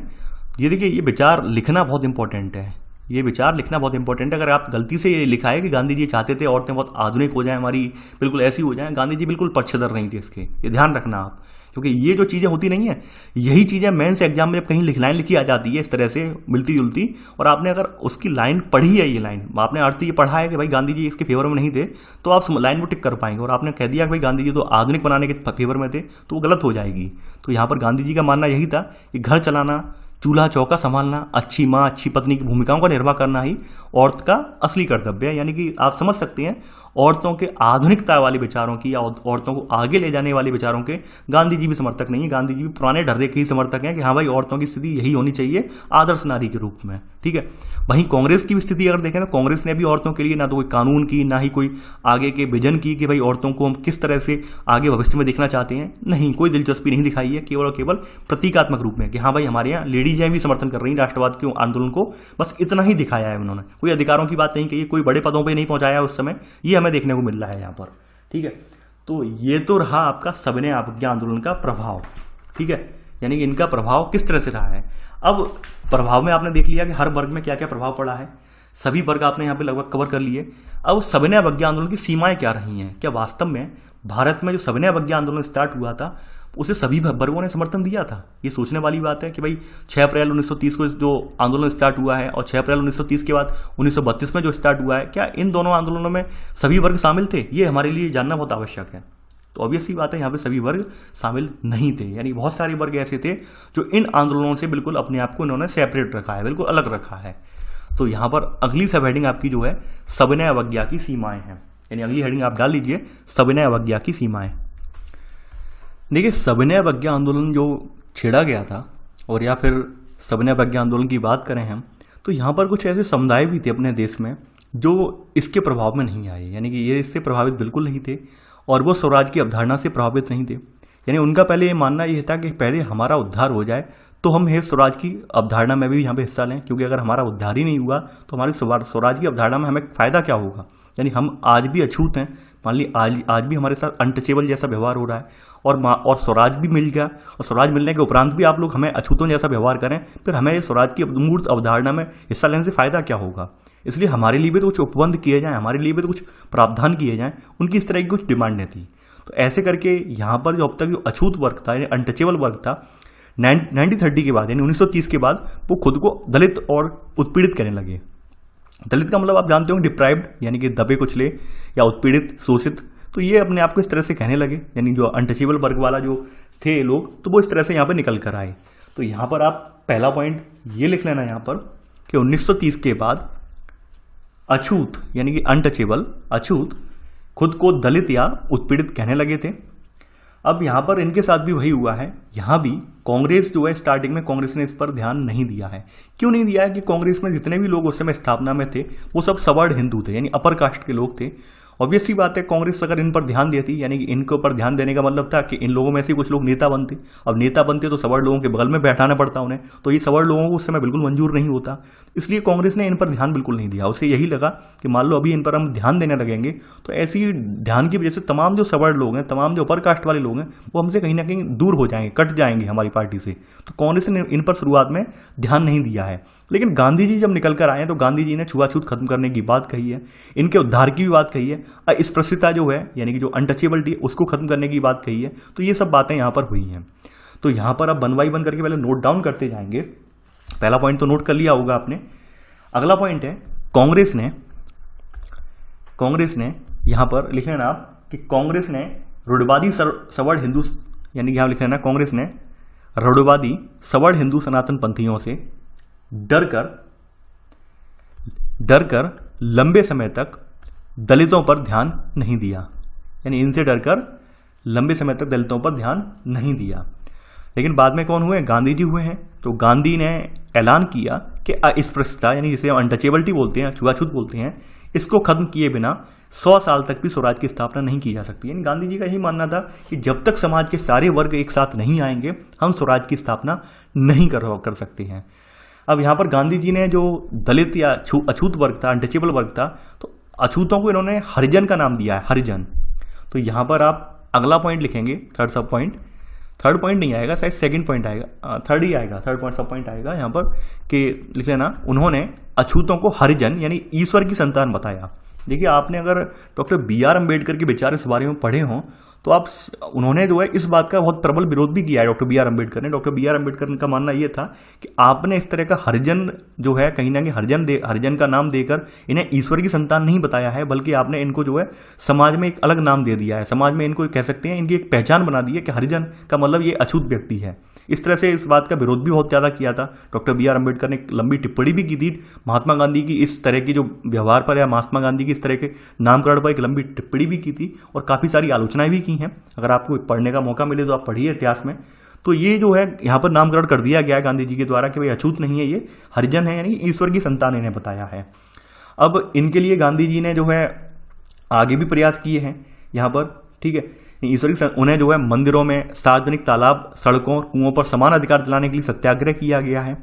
ये देखिए, ये विचार लिखना बहुत इंपॉर्टेंट है, ये विचार लिखना बहुत इंपॉर्टेंट है। अगर आप गलती से ये लिखा है कि गांधी जी चाहते थे औरतें बहुत आधुनिक हो जाएं, हमारी बिल्कुल ऐसी हो जाएं, गांधी जी बिल्कुल पक्षधर नहीं थे इसके, ये ध्यान रखना आप। क्योंकि ये जो चीज़ें होती नहीं है, यही चीज़ें मेंस एग्जाम में जब कहीं लाइन लिखी आ जाती है इस तरह से मिलती जुलती, और आपने अगर उसकी लाइन पढ़ी है, ये लाइन आपने अर्थ ये पढ़ा है कि भाई गांधी जी इसके फेवर में नहीं थे, तो आप लाइन को टिक कर पाएंगे। और आपने कह दिया कि भाई गांधी जी तो आधुनिक बनाने के फेवर में थे, तो वो गलत हो जाएगी। तो यहाँ पर गांधी जी का मानना यही था कि घर चलाना, चूल्हा चौका संभालना, अच्छी माँ अच्छी पत्नी की भूमिकाओं का निर्वाह करना ही औरत का असली कर्तव्य है। यानी कि आप समझ सकते हैं औरतों के आधुनिकता वाले विचारों की या औरतों को आगे ले जाने वाले विचारों के गांधी जी भी समर्थक नहीं है। गांधी जी भी पुराने ढर्रे के ही समर्थक हैं कि हाँ भाई औरतों की स्थिति यही होनी चाहिए आदर्श नारी के रूप में। ठीक है, वहीं कांग्रेस की भी स्थिति अगर देखें तो कांग्रेस ने भी औरतों के लिए ना तो कोई कानून की, ना ही कोई आगे के विजन की कि भाई औरतों को हम किस तरह से आगे भविष्य में देखना चाहते हैं, नहीं, कोई दिलचस्पी नहीं दिखाई है। केवल और केवल प्रतीकात्मक रूप में कि हाँ भाई हमारे यहाँ लेडीजें भी समर्थन कर रही हैं राष्ट्रवाद के आंदोलन को, बस इतना ही दिखाया है उन्होंने। कोई अधिकारों की बात नहीं कही, कोई बड़े पदों पर नहीं पहुंचाया उस समय, ये हमें देखने को मिल रहा है यहाँ पर। ठीक है, तो ये तो रहा आपका सविनय अवज्ञा आंदोलन का प्रभाव। ठीक है, यानी कि इनका प्रभाव किस तरह से रहा है। अब प्रभाव में आपने देख लिया कि हर वर्ग में क्या क्या प्रभाव पड़ा है, सभी वर्ग आपने यहाँ पे लगभग कवर कर लिए। अब सविनय अवज्ञा आंदोलन की सीमाएं क्या रही हैं, क्या वास्तव में भारत में जो सविनय अवज्ञा आंदोलन स्टार्ट हुआ था उसे सभी वर्गों ने समर्थन दिया था। ये सोचने वाली बात है कि भाई 6 अप्रैल 1930 को जो आंदोलन स्टार्ट हुआ है और 6 अप्रैल 1930 के बाद 1932 में जो स्टार्ट हुआ है, क्या इन दोनों आंदोलनों में सभी वर्ग शामिल थे? ये हमारे लिए जानना बहुत आवश्यक है। तो ऑब्वियस सी बात है, यहाँ पे सभी वर्ग शामिल नहीं थे, यानी बहुत सारे वर्ग ऐसे थे जो इन आंदोलनों से बिल्कुल अपने आप को इन्होंने सेपरेट रखा है, बिल्कुल अलग रखा है। तो यहाँ पर अगली सब हेडिंग आपकी जो है सविनय अवज्ञा की सीमाएं हैं, यानी अगली हेडिंग आप डाल लीजिए सविनय अवज्ञा की सीमाएं। देखिए, सविनय अवज्ञा आंदोलन जो छेड़ा गया था, और या फिर सविनय अवज्ञा आंदोलन की बात करें हम, तो यहाँ पर कुछ ऐसे समुदाय भी थे अपने देश में जो इसके प्रभाव में नहीं आए, यानी कि ये इससे प्रभावित बिल्कुल नहीं थे और वो स्वराज की अवधारणा से प्रभावित नहीं थे। यानी उनका पहले ये मानना ये था कि पहले हमारा उद्धार हो जाए तो हम हे स्वराज की अवधारणा में भी यहाँ पे हिस्सा लें, क्योंकि अगर हमारा उद्धार ही नहीं हुआ तो हमारी स्वराज की अवधारणा में हमें फ़ायदा क्या होगा। यानी हम आज भी अछूत हैं, मान ली आज भी हमारे साथ अनटचेबल जैसा व्यवहार हो रहा है, और स्वराज भी मिल गया, और स्वराज मिलने के उपरांत भी आप लोग हमें अछूतों जैसा व्यवहार करें, फिर हमें स्वराज की मूर्त अवधारणा में हिस्सा लेने से फ़ायदा क्या होगा। इसलिए हमारे लिए भी तो कुछ उपबंध किए जाएँ, हमारे लिए भी तो कुछ प्रावधान किए जाएँ, उनकी इस तरह की कुछ डिमांडें थी। तो ऐसे करके यहाँ पर जो अब तक जो अछूत वर्ग था, यानी अनटचेबल वर्ग था, 1930 के बाद यानी 1930 के बाद वो खुद को दलित और उत्पीड़ित कहने लगे। दलित का मतलब आप जानते हो डिप्राइव्ड, यानी कि दबे कुचले या उत्पीड़ित, शोषित। तो ये अपने आप को इस तरह से कहने लगे, यानी जो अनटचेबल वर्ग वाला जो थे लोग, तो वो इस तरह से यहाँ पर निकल कर आए। तो यहाँ पर आप पहला पॉइंट ये लिख लेना यहाँ पर कि 1930 के बाद अछूत यानी कि अनटचेबल, अछूत खुद को दलित या उत्पीड़ित कहने लगे थे। अब यहाँ पर इनके साथ भी वही हुआ है, यहाँ भी कांग्रेस जो है स्टार्टिंग में कांग्रेस ने इस पर ध्यान नहीं दिया है। क्यों नहीं दिया है कि कांग्रेस में जितने भी लोग उस समय स्थापना में थे वो सब सवर्ण हिंदू थे, यानी अपर कास्ट के लोग थे। ऑब्वियस सी बात है, कांग्रेस अगर इन पर ध्यान देती, यानी कि इनके ऊपर ध्यान देने का मतलब था कि इन लोगों में से कुछ लोग नेता बनते। अब नेता बनते तो सवर्ण लोगों के बगल में बैठाना पड़ता उन्हें, तो ये सवर्ण लोगों को उस समय बिल्कुल मंजूर नहीं होता। इसलिए कांग्रेस ने इन पर ध्यान बिल्कुल नहीं दिया। उसे यही लगा कि मान लो अभी इन पर हम ध्यान देने लगेंगे तो ऐसी ध्यान की वजह से तमाम जो सवर्ण लोग हैं, तमाम जो अपर कास्ट वाले लोग हैं, वो हमसे कहीं ना कहीं दूर हो जाएंगे, कट जाएंगे हमारी पार्टी से। तो कांग्रेस ने इन पर शुरुआत में ध्यान नहीं दिया है। लेकिन गांधी जी जब निकल कर आए तो गांधी जी ने छुआछूत खत्म करने की बात कही है, इनके उद्धार की भी बात कही है, अस्पृश्यता जो है यानी कि जो अनटचेबिलिटी उसको खत्म करने की बात कही है। तो ये सब बातें यहाँ पर हुई हैं। तो यहाँ पर आप वन बाई वन करके पहले नोट डाउन करते जाएंगे। पहला पॉइंट तो नोट कर लिया होगा आपने। अगला पॉइंट है कांग्रेस ने यहाँ पर लिख लेना आप कि कांग्रेस ने रूढ़िवादी सवर्ण हिंदू, यानी यहाँ लिख लेना कांग्रेस ने रूढ़िवादी सवर्ण हिंदू सनातन पंथियों से डरकर लंबे समय तक दलितों पर ध्यान नहीं दिया, यानी इनसे डरकर लंबे समय तक दलितों पर ध्यान नहीं दिया। लेकिन बाद में कौन हुए? गांधी जी हुए हैं। तो गांधी ने ऐलान किया कि अस्पृश्यता यानी जिसे हम अनटचेबिलिटी बोलते हैं, छुआछूत बोलते हैं, इसको खत्म किए बिना 100 साल तक भी स्वराज की स्थापना नहीं की जा सकती। यानी गांधी जी का यही मानना था कि जब तक समाज के सारे वर्ग एक साथ नहीं आएंगे हम स्वराज की स्थापना नहीं कर सकते हैं। अब यहाँ पर गांधी जी ने जो दलित या अछूत वर्ग था, अनटचेबल वर्ग था, तो अछूतों को इन्होंने हरिजन का नाम दिया है, हरिजन। तो यहाँ पर आप अगला पॉइंट लिखेंगे, थर्ड पॉइंट नहीं आएगा, शायद सेकंड पॉइंट आएगा, थर्ड ही आएगा, थर्ड सब पॉइंट आएगा यहाँ पर कि लिख लेना उन्होंने अछूतों को हरिजन यानी ईश्वर की संतान बताया। देखिए, आपने अगर डॉक्टर B.R. अम्बेडकर के विचार इस बारे में पढ़े हों तो आप उन्होंने जो है इस बात का बहुत प्रबल विरोध भी किया है। Doctor B.R. अम्बेडकर ने, डॉक्टर B.R. अम्बेडकर का मानना ये था कि आपने इस तरह का हरिजन जो है कहीं ना कहीं हरिजन का नाम देकर इन्हें ईश्वर की संतान नहीं बताया है, बल्कि आपने इनको जो है समाज में एक अलग नाम दे दिया है। समाज में इनको कह सकते हैं, इनकी एक पहचान बना दी है कि हरिजन का मतलब ये अछूत व्यक्ति है। इस तरह से इस बात का विरोध भी बहुत ज़्यादा किया था। Doctor B.R. अम्बेडकर ने एक लंबी टिप्पणी भी की थी महात्मा गांधी की इस तरह की जो व्यवहार पर, या महात्मा गांधी की इस तरह के नामकरण पर एक लंबी टिप्पणी भी की थी और काफ़ी सारी आलोचनाएं भी की हैं। अगर आपको पढ़ने का मौका मिले तो आप पढ़िए इतिहास में। तो ये जो है यहाँ पर नामकरण कर दिया गया है गांधी जी के द्वारा कि भाई अछूत नहीं है, ये हरिजन है, यानी ईश्वर की संतान इन्हें बताया है। अब इनके लिए गांधी जी ने जो है आगे भी प्रयास किए हैं यहाँ पर, ठीक है। ईश्वरी उन्हें जो है मंदिरों में, सार्वजनिक तालाब, सड़कों और कुओं पर समान अधिकार दिलाने के लिए सत्याग्रह किया गया है।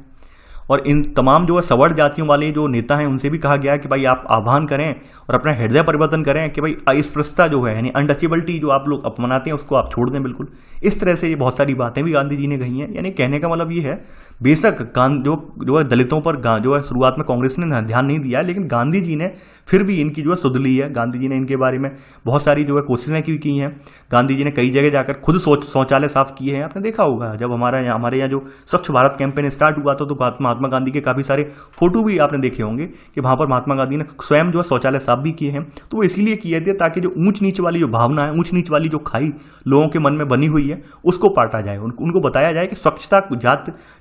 और इन तमाम जो है सवर्ण जातियों वाले जो नेता हैं उनसे भी कहा गया है कि भाई आप आह्वान करें और अपना हृदय परिवर्तन करें कि भाई अस्पृश्यता जो है यानी अनटचेबिलिटी जो आप लोग अपनाते हैं उसको आप छोड़ दें बिल्कुल। इस तरह से ये बहुत सारी बातें भी गांधी जी ने कही हैं। यानी कहने का मतलब ये है, बेशक जो है दलितों पर जो है शुरुआत में कांग्रेस ने ध्यान नहीं दिया, लेकिन गांधी जी ने फिर भी इनकी जो है सुध ली है। गांधी जी ने इनके बारे में बहुत सारी जो है कोशिशें की हैं। गांधी जी ने कई जगह जाकर खुद शौचालय साफ किए हैं। आपने देखा होगा जब हमारे यहाँ जो स्वच्छ भारत कैंपेन स्टार्ट हुआ था तो महात्मा गांधी के काफी सारे फोटो भी आपने देखे होंगे कि वहां पर महात्मा गांधी ने स्वयं जो है शौचालय साफ भी किए हैं। तो वो इसीलिए किए थे ताकि जो ऊंच नीच वाली जो भावना है, ऊंच नीच वाली जो खाई लोगों के मन में बनी हुई है उसको पाटा जाए। उनको बताया जाए कि स्वच्छता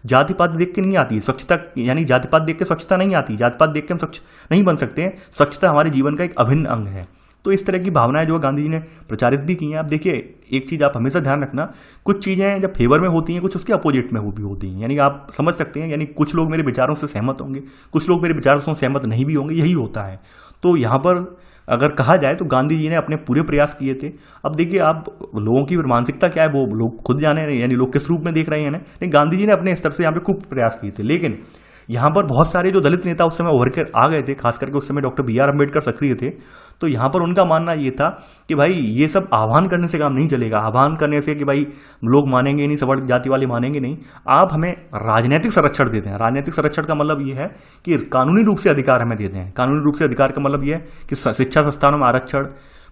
जाति पात देख के नहीं आती, स्वच्छता यानी जाति पात देख के स्वच्छता नहीं आती, जाति पात देख के हम स्वच्छ नहीं बन सकते हैं, स्वच्छता हमारे जीवन का एक अभिन्न अंग है। तो इस तरह की भावनाएं जो गांधी जी ने प्रचारित भी की हैं। आप देखिए एक चीज आप हमेशा ध्यान रखना, कुछ चीजें जब फेवर में होती हैं कुछ उसके अपोजिट में भी होती हैं। यानी आप समझ सकते हैं, यानी कुछ लोग मेरे विचारों से सहमत होंगे, कुछ लोग मेरे विचारों से सहमत नहीं भी होंगे, यही होता है। तो यहाँ पर अगर कहा जाए तो गांधी जी ने अपने पूरे प्रयास किए थे। अब देखिए आप लोगों की मानसिकता क्या है वो लोग खुद जाने, यानी लोग किस रूप में देख रहे हैं ना, लेकिन गांधी जी ने अपने स्तर से यहाँ पे खूब प्रयास किए थे। लेकिन यहाँ पर बहुत सारे जो दलित नेता उस समय उभर कर आ गए थे, खास करके उस समय डॉक्टर BR अम्बेडकर सक्रिय थे। तो यहाँ पर उनका मानना ये था कि भाई ये सब आह्वान करने से काम नहीं चलेगा, आह्वान करने से कि भाई लोग मानेंगे नहीं, सवर्ण जाति वाले मानेंगे नहीं, आप हमें राजनीतिक संरक्षण देते हैं। राजनीतिक संरक्षण का मतलब ये है कि कानूनी रूप से अधिकार हमें देते हैं। कानूनी रूप से अधिकार का मतलब ये है कि शिक्षा संस्थानों में आरक्षण,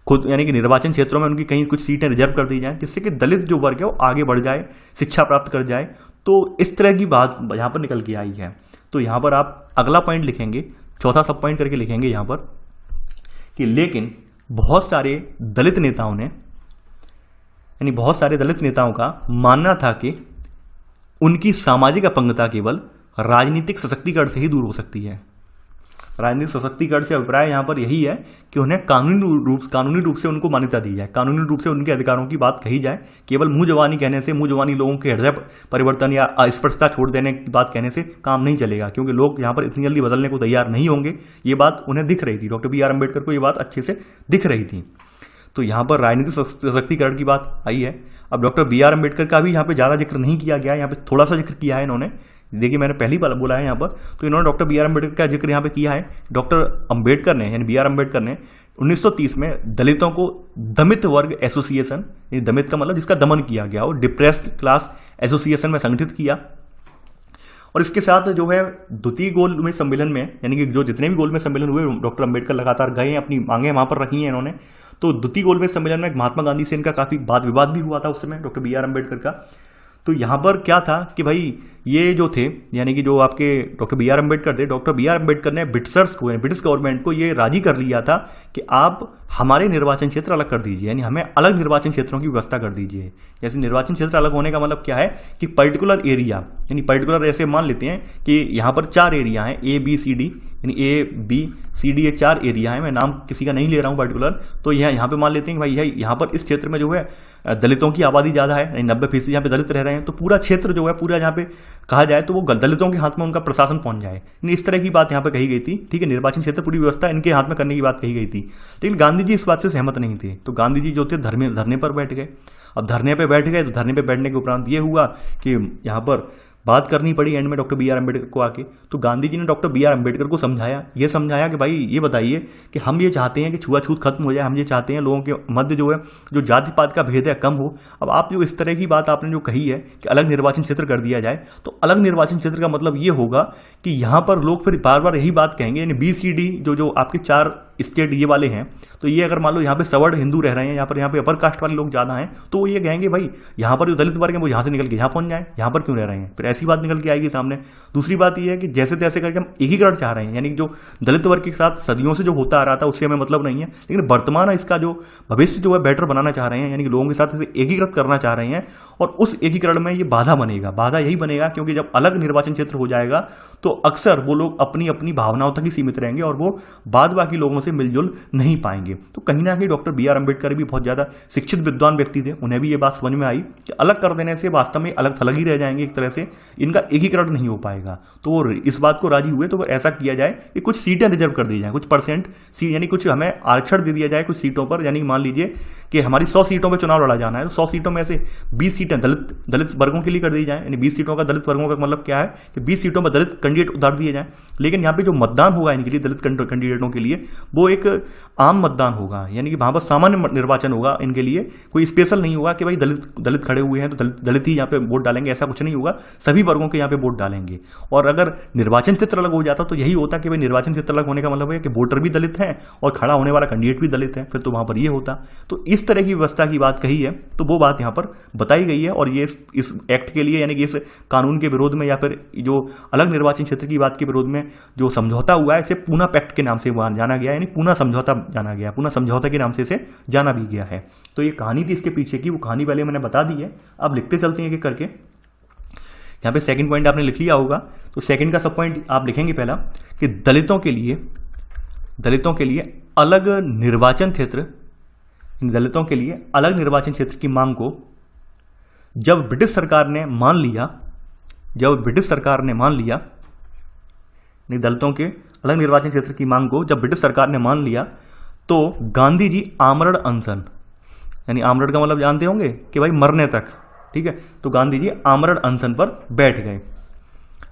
खुद यानी कि निर्वाचन क्षेत्रों में उनकी कहीं कुछ सीटें रिजर्व कर दी जाएं, जिससे कि दलित जो वर्ग है वो आगे बढ़ जाए, शिक्षा प्राप्त कर जाए। तो इस तरह की बात यहाँ पर निकल के आई है। तो यहाँ पर आप अगला पॉइंट लिखेंगे, चौथा सब पॉइंट करके लिखेंगे यहाँ पर कि लेकिन बहुत सारे दलित नेताओं ने, यानी बहुत सारे दलित नेताओं का मानना था कि उनकी सामाजिक अपंगता केवल राजनीतिक सशक्तिकरण से ही दूर हो सकती है। राजनीतिक सशक्तिकरण से अभिप्राय यहाँ पर यही है कि उन्हें कानूनी रूप से उनको मान्यता दी जाए, कानूनी रूप से उनके अधिकारों की बात कही जाए। केवल मुंह जवानी कहने से, मुंह जवानी लोगों के हृदय परिवर्तन या अस्पृश्यता छोड़ देने की बात कहने से काम नहीं चलेगा, क्योंकि लोग यहाँ पर इतनी जल्दी बदलने को तैयार नहीं होंगे। ये बात उन्हें दिख रही थी, डॉक्टर BR अम्बेडकर को ये बात अच्छे से दिख रही थी। तो यहाँ पर राजनीतिक सशक्तिकरण की बात आई है। अब डॉक्टर BR अम्बेडकर का भी यहाँ पे ज़्यादा जिक्र नहीं किया गया, यहाँ पे थोड़ा सा जिक्र किया है इन्होंने। देखिए मैंने पहली बार बोला है यहाँ पर, तो इन्होंने डॉक्टर BR अम्बेडकर का जिक्र यहाँ पे किया है। डॉक्टर अम्बेडकर ने, यानी BR अम्बेडकर ने 1930 में दलितों को दमित वर्ग एसोसिएशन, दमित का मतलब जिसका दमन किया गया हो, डिप्रेस्ड क्लास एसोसिएशन में संगठित किया। और इसके साथ जो है द्वितीय गोलमेज सम्मेलन में, यानी कि जो जितने भी गोलमेज सम्मेलन हुए डॉक्टर अम्बेडकर लगातार गए हैं, अपनी मांगे वहां पर रखी हैं इन्होंने। तो द्वितीय गोलमेज सम्मेलन में महात्मा गांधी से इनका काफी वाद विवाद भी हुआ था उस समय, डॉक्टर BR अम्बेडकर का। तो यहाँ पर क्या था कि भाई ये जो थे, यानी कि जो आपके डॉक्टर BR अम्बेडकर थे, डॉक्टर BR अम्बेडकर ने ब्रिटिश गवर्नमेंट को ये राजी कर लिया था कि आप हमारे निर्वाचन क्षेत्र अलग कर दीजिए, यानी हमें अलग निर्वाचन क्षेत्रों की व्यवस्था कर दीजिए। जैसे निर्वाचन क्षेत्र अलग होने का मतलब क्या है कि पर्टिकुलर एरिया, यानी पर्टिकुलर ऐसे मान लेते हैं कि यहाँ पर 4 एरिया हैं, ABCD, यानी ABCD ये 4 एरिया है। मैं नाम किसी का नहीं ले रहा हूँ पर्टिकुलर। तो यहाँ पे मान लेते हैं कि भाई यहाँ पर इस क्षेत्र में जो है दलितों की आबादी ज्यादा है, 90% यहाँ पे दलित रह रहे हैं। तो पूरा क्षेत्र जो है, पूरा यहाँ पे कहा जाए तो वो दलितों के हाथ में उनका प्रशासन पहुंच जाए, इस तरह की बात यहाँ पे कही गई थी। ठीक है, निर्वाचन क्षेत्र पूरी व्यवस्था इनके हाथ में करने की बात कही गई थी। लेकिन गांधी जी इस बात से सहमत नहीं थे। तो गांधी जी जो थे धरने पर बैठ गए। अब धरने पे बैठ गए तो धरने पे बैठने के उपरांत ये हुआ कि यहाँ पर बात करनी पड़ी एंड में डॉक्टर BR अम्बेडकर को आके। तो गांधी जी ने डॉक्टर BR अम्बेडकर को समझाया कि भाई ये बताइए कि हम ये चाहते हैं कि छुआछूत खत्म हो जाए, हम ये चाहते हैं लोगों के मध्य जो है जो जाति पात का भेद है कम हो। अब आप जो इस तरह की बात आपने जो कही है कि अलग निर्वाचन क्षेत्र कर दिया जाए, तो अलग निर्वाचन क्षेत्र का मतलब ये होगा कि यहाँ पर लोग फिर बार बार यही बात कहेंगे, यानी BCD जो आपके 4 स्टेट ये वाले हैं, तो ये अगर मान लो यहाँ पे सवर्ण हिंदू रह रहे हैं, यहाँ पे अपर कास्ट वाले लोग ज्यादा हैं, तो वो ये कहेंगे भाई यहाँ पर जो दलित वर्ग है वो यहाँ से निकल के यहाँ पहुंच जाए, यहाँ पर क्यों रह रहे हैं, फिर ऐसी बात निकल के आएगी सामने। दूसरी बात ये है कि जैसे तैसे करके हम एकीकरण चाह रहे हैं, यानी जो दलित वर्ग के साथ सदियों से जो होता आ रहा था उससे हमें मतलब नहीं है, लेकिन वर्तमान इसका जो भविष्य जो है बेटर बनाना चाह रहे हैं, यानी कि लोगों के साथ इसे एकीकृत करना चाह रहे हैं। और उस एकीकरण में ये बाधा बनेगा, बाधा यही बनेगा क्योंकि जब अलग निर्वाचन क्षेत्र हो जाएगा तो अक्सर वो लोग अपनी अपनी भावनाओं तक ही सीमित रहेंगे और वो बाद बाकी लोगों से मिलजुल नहीं पाएंगे। तो कहीं ना कहीं डॉक्टर बी आर अम्बेडकर भी बहुत ज़्यादा शिक्षित विद्वान व्यक्ति थे, उन्हें भी ये बात समझ में आई कि अलग कर देने से वास्तव में अलग थलग ही रह जाएंगे, एक तरह से इनका एकीकरण नहीं हो पाएगा। तो वो इस बात को राजी हुए तो ऐसा किया जाए कि कुछ सीटें रिजर्व कर दी जाए, कुछ परसेंट सीट, यानी कुछ हमें आरक्षण दे दिया जाए कुछ सीटों पर। यानी मान लीजिए कि हमारी 100 सीटों पर चुनाव लड़ा जाना है, तो 100 सीटों में से 20 सीटें दलित वर्गों के लिए कर दी जाए। यानी 20 सीटों का दलित वर्गों का मतलब क्या है कि 20 सीटों पर दलित कैंडिडेट उतार दिए जाए। लेकिन यहाँ पे जो मतदान होगा इनके लिए, दलित कैंडिडेटों के लिए, वो एक आम मतदान होगा, यानी कि वहां पर सामान्य निर्वाचन होगा इनके लिए। कोई स्पेशल नहीं होगा कि भाई दलित खड़े हुए हैं तो दलित ही यहाँ पे वोट डालेंगे, ऐसा कुछ नहीं होगा। सभी वर्गों के यहाँ पे वोट डालेंगे। और अगर निर्वाचन क्षेत्र अलग हो जाता तो यही होता कि भाई निर्वाचन क्षेत्र अलग होने का मतलब है कि वोटर भी दलित है और खड़ा होने वाला कैंडिडेट भी दलित है, फिर तो वहां पर ये होता। तो इस तरह की व्यवस्था की बात कही है, तो वो बात यहाँ पर बताई गई है। और ये इस एक्ट के लिए, यानी कि इस कानून के विरोध में या फिर जो अलग निर्वाचन क्षेत्र की बात के विरोध में जो समझौता हुआ है, इसे पूना पैक्ट के नाम से जाना गया, यानी पूना समझौता जाना गया, पूना समझौता के नाम से इसे जाना भी गया है। तो ये कहानी थी इसके पीछे की, वो कहानी पहले मैंने बता दी है। अब लिखते चलते हैं एक करके। यहाँ पे सेकंड पॉइंट आपने लिख लिया होगा, तो सेकंड का सब पॉइंट आप लिखेंगे पहला कि दलितों के लिए अलग निर्वाचन क्षेत्र, दलितों के लिए अलग निर्वाचन क्षेत्र की मांग को जब ब्रिटिश सरकार ने मान लिया, दलितों के अलग निर्वाचन क्षेत्र की मांग को जब ब्रिटिश सरकार ने मान लिया, तो गांधी जी आमरण अनशन, यानी आमरण का मतलब जानते होंगे कि भाई मरने तक, ठीक है, तो गांधी जी आमरण अनशन पर बैठ गए।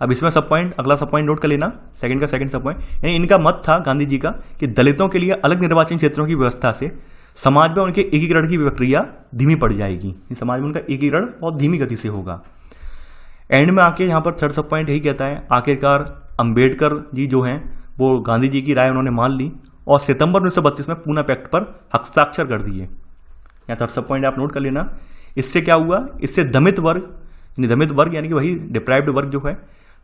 अब इसमें सब पॉइंट, अगला सब पॉइंट नोट कर लेना, सेकंड का सेकंड सब पॉइंट, यानी इनका मत था गांधी जी का कि दलितों के लिए अलग निर्वाचन क्षेत्रों की व्यवस्था से समाज में उनके एकीकरण की प्रक्रिया धीमी पड़ जाएगी, समाज में उनका एकीकरण बहुत धीमी गति से होगा। एंड में आके यहाँ पर थर्ड सब पॉइंट यही कहता है, आखिरकार अंबेडकर जी जो हैं वो गांधी जी की राय उन्होंने मान ली और सितंबर 1932 में पूना पैक्ट पर हस्ताक्षर कर दिए। यहाँ थर्ड सब पॉइंट आप नोट कर लेना। इससे क्या हुआ, इससे दमित वर्ग यानी कि वही डिप्राइव्ड वर्ग जो है,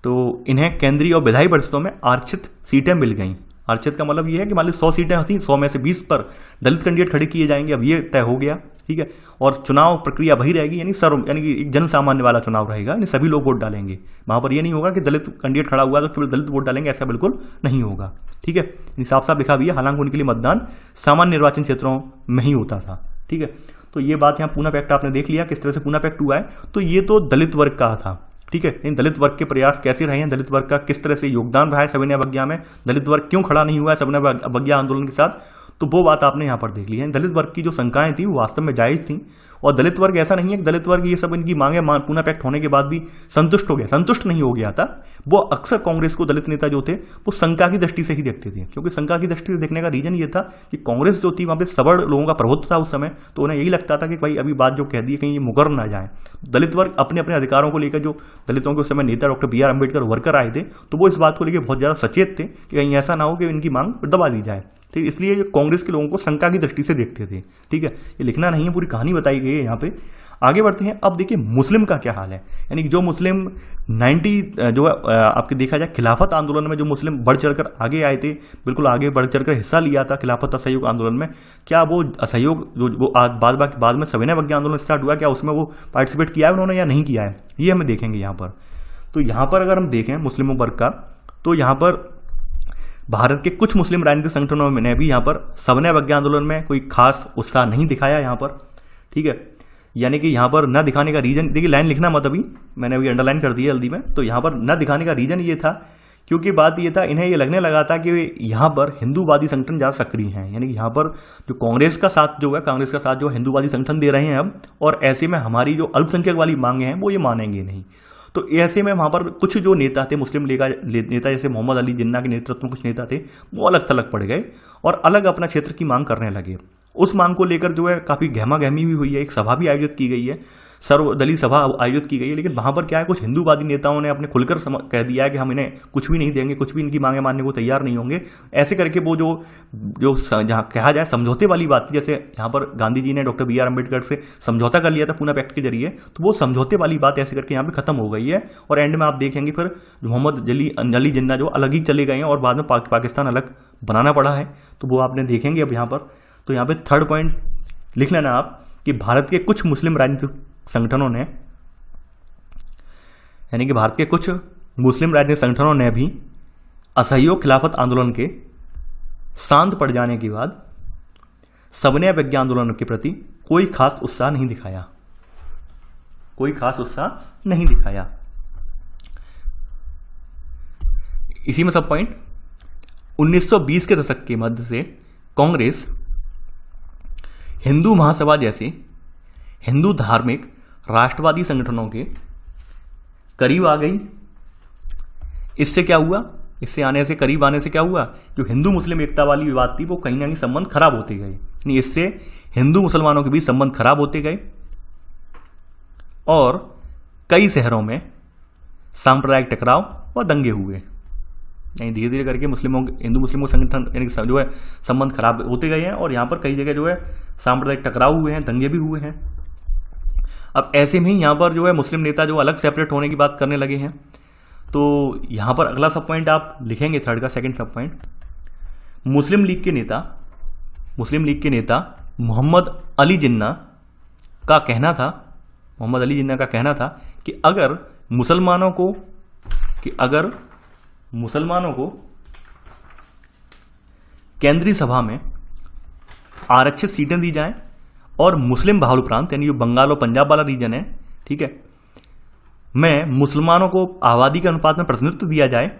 तो इन्हें केंद्रीय और विधायी परिषदों में आरक्षित सीटें मिल गईं। आरक्षित का मतलब ये है कि मान ली 100 सीटें थी, 100 में से 20 पर दलित कैंडिडेट खड़े किए जाएंगे। अब ये तय हो गया, ठीक है, और चुनाव प्रक्रिया वही रहेगी, यानी कि एक जन सामान्य वाला चुनाव रहेगा, यानी सभी लोग वोट डालेंगे। वहां पर ये नहीं होगा कि दलित कैंडिडेट खड़ा हुआ तो केवल दलित वोट डालेंगे, ऐसा बिल्कुल नहीं होगा, ठीक है। साफ साफ लिखा भी है, हालांकि उनके लिए मतदान सामान्य निर्वाचन क्षेत्रों में ही होता था, ठीक है। तो ये बात यहाँ पूना पैक्ट आपने देख लिया किस तरह से पूना पैक्ट हुआ है। तो ये तो दलित वर्ग का था, ठीक है। इन दलित वर्ग के प्रयास कैसे रहे हैं, दलित वर्ग का किस तरह से योगदान रहा है सविनय अवज्ञा में, दलित वर्ग क्यों खड़ा नहीं हुआ है सविनय अवज्ञा आंदोलन के साथ, तो वो बात आपने यहाँ पर देख ली है। दलित वर्ग की जो शंकाएं थी वो वास्तव में जायज थी। और दलित वर्ग ऐसा नहीं है कि दलित वर्ग ये सब इनकी मांगे पूना पैक्ट होने के बाद भी संतुष्ट नहीं हो गया था। वो अक्सर कांग्रेस को दलित नेता जो थे वो शंका की दृष्टि से ही देखते थे, क्योंकि शंका की दृष्टि से देखने का रीजन ये था कि कांग्रेस जो थी वहां पे सवर्ण लोगों का प्रभुत्व था उस समय, तो उन्हें यही लगता था कि भाई अभी बात जो कह दी है कहीं ये मुकर ना जाए। दलित वर्ग अपने अपने अधिकारों को लेकर, जो दलितों के उस समय नेता doctor B R Ambedkar worker आए थे, तो वो इस बात को लेकर बहुत ज्यादा सचेत थे कि कहीं ऐसा ना हो कि इनकी मांग दबा दी जाए, ठीक। इसलिए कांग्रेस के लोगों को शंका की दृष्टि से देखते थे, ठीक है। ये लिखना नहीं है, पूरी कहानी बताई गई है यहाँ पे। आगे बढ़ते हैं। अब देखिए मुस्लिम का क्या हाल है, यानी कि जो मुस्लिम 90 जो आपके देखा जाए खिलाफत आंदोलन में जो मुस्लिम बढ़ चढ़कर आगे आए थे, बिल्कुल आगे बढ़ चढ़कर हिस्सा लिया था खिलाफत असहयोग आंदोलन में, क्या वो असहयोग जो बाद में सविनय अवज्ञा आंदोलन स्टार्ट हुआ, क्या उसमें वो पार्टिसिपेट किया है उन्होंने या नहीं किया है, ये हमें देखेंगे यहाँ पर। तो यहाँ पर अगर हम देखें मुस्लिमों वर्ग का, तो यहाँ पर भारत के कुछ मुस्लिम राजनीतिक संगठनों ने भी यहाँ पर सविनय अवज्ञा आंदोलन में कोई खास उत्साह नहीं दिखाया यहाँ पर, ठीक है। यानी कि यहाँ पर न दिखाने का रीजन, देखिए लाइन लिखना मत, अभी मैंने अभी अंडरलाइन कर दिया जल्दी में। तो यहाँ पर न दिखाने का रीजन ये था क्योंकि बात ये था, इन्हें ये लगने लगा था कि यहाँ पर हिंदूवादी संगठन ज़्यादा सक्रिय हैं, यानी कि यहाँ पर जो कांग्रेस का साथ जो है, कांग्रेस का साथ जो हिंदूवादी संगठन दे रहे हैं अब, और ऐसे में हमारी जो अल्पसंख्यक वाली मांगे हैं वो ये मानेंगे नहीं। तो ऐसे में वहाँ पर कुछ जो नेता थे मुस्लिम लीग नेता, जैसे मोहम्मद अली जिन्ना के नेतृत्व में कुछ नेता थे, वो अलग थलग पड़ गए और अलग अपना क्षेत्र की मांग करने लगे। उस मांग को लेकर जो है काफ़ी गहमा गहमी भी हुई है, एक सभा भी आयोजित की गई है, सर्वदलीय सभा आयोजित की गई है। लेकिन वहाँ पर क्या है, कुछ हिंदूवादी नेताओं ने अपने खुलकर कह दिया है कि हम इन्हें कुछ भी नहीं देंगे, कुछ भी इनकी मांगे मानने को तैयार नहीं होंगे। ऐसे करके वो जो जहाँ कहा जाए समझौते वाली बात थी, जैसे यहाँ पर गांधी जी ने डॉक्टर बी आर अम्बेडकर से समझौता कर लिया था पूना पैक्ट के जरिए, तो वो समझौते वाली बात ऐसे करके यहाँ पे खत्म हो गई है। और एंड में आप देखेंगे फिर मोहम्मद अली जिन्ना जो अलग ही चले गए हैं और बाद में पाकिस्तान अलग बनाना पड़ा है, तो वो आपने देखेंगे अब यहाँ पर। तो यहाँ पे थर्ड पॉइंट लिख लेना आप कि भारत के कुछ मुस्लिम राजनीतिक संगठनों ने, यानी कि भारत के कुछ मुस्लिम राजनीतिक संगठनों ने भी असहयोग खिलाफत आंदोलन के शांत पड़ जाने के बाद सबने विज्ञान आंदोलन के प्रति कोई खास उत्साह नहीं दिखाया, कोई खास उत्साह नहीं दिखाया। इसी में सब पॉइंट 1920 के दशक के मध्य से कांग्रेस हिंदू महासभा जैसे हिंदू धार्मिक राष्ट्रवादी संगठनों के करीब आ गई। इससे क्या हुआ, इससे आने से करीब आने से क्या हुआ, जो हिंदू मुस्लिम एकता वाली विवाद थी वो कहीं ना कहीं संबंध खराब होते गए, यानी इससे हिंदू मुसलमानों के बीच संबंध खराब होते गए और कई शहरों में सांप्रदायिक टकराव व दंगे हुए, यानी धीरे धीरे करके मुस्लिमों हिंदू मुस्लिमों संगठन यानी जो है संबंध खराब होते गए हैं और यहाँ पर कई जगह जो है सांप्रदायिक टकराव हुए हैं, दंगे भी हुए हैं। अब ऐसे में ही यहाँ पर जो है मुस्लिम नेता जो अलग सेपरेट होने की बात करने लगे हैं। तो यहाँ पर अगला सब पॉइंट आप लिखेंगे, थर्ड का सेकंड सब पॉइंट, मुस्लिम लीग के नेता मोहम्मद अली जिन्ना का कहना था कि अगर मुसलमानों को केंद्रीय सभा में आरक्षित सीटें दी जाएं और मुस्लिम बाहुल प्रांत यानी जो बंगाल और पंजाब वाला रीजन है, ठीक है, में मुसलमानों को आबादी के अनुपात में प्रतिनिधित्व दिया जाए,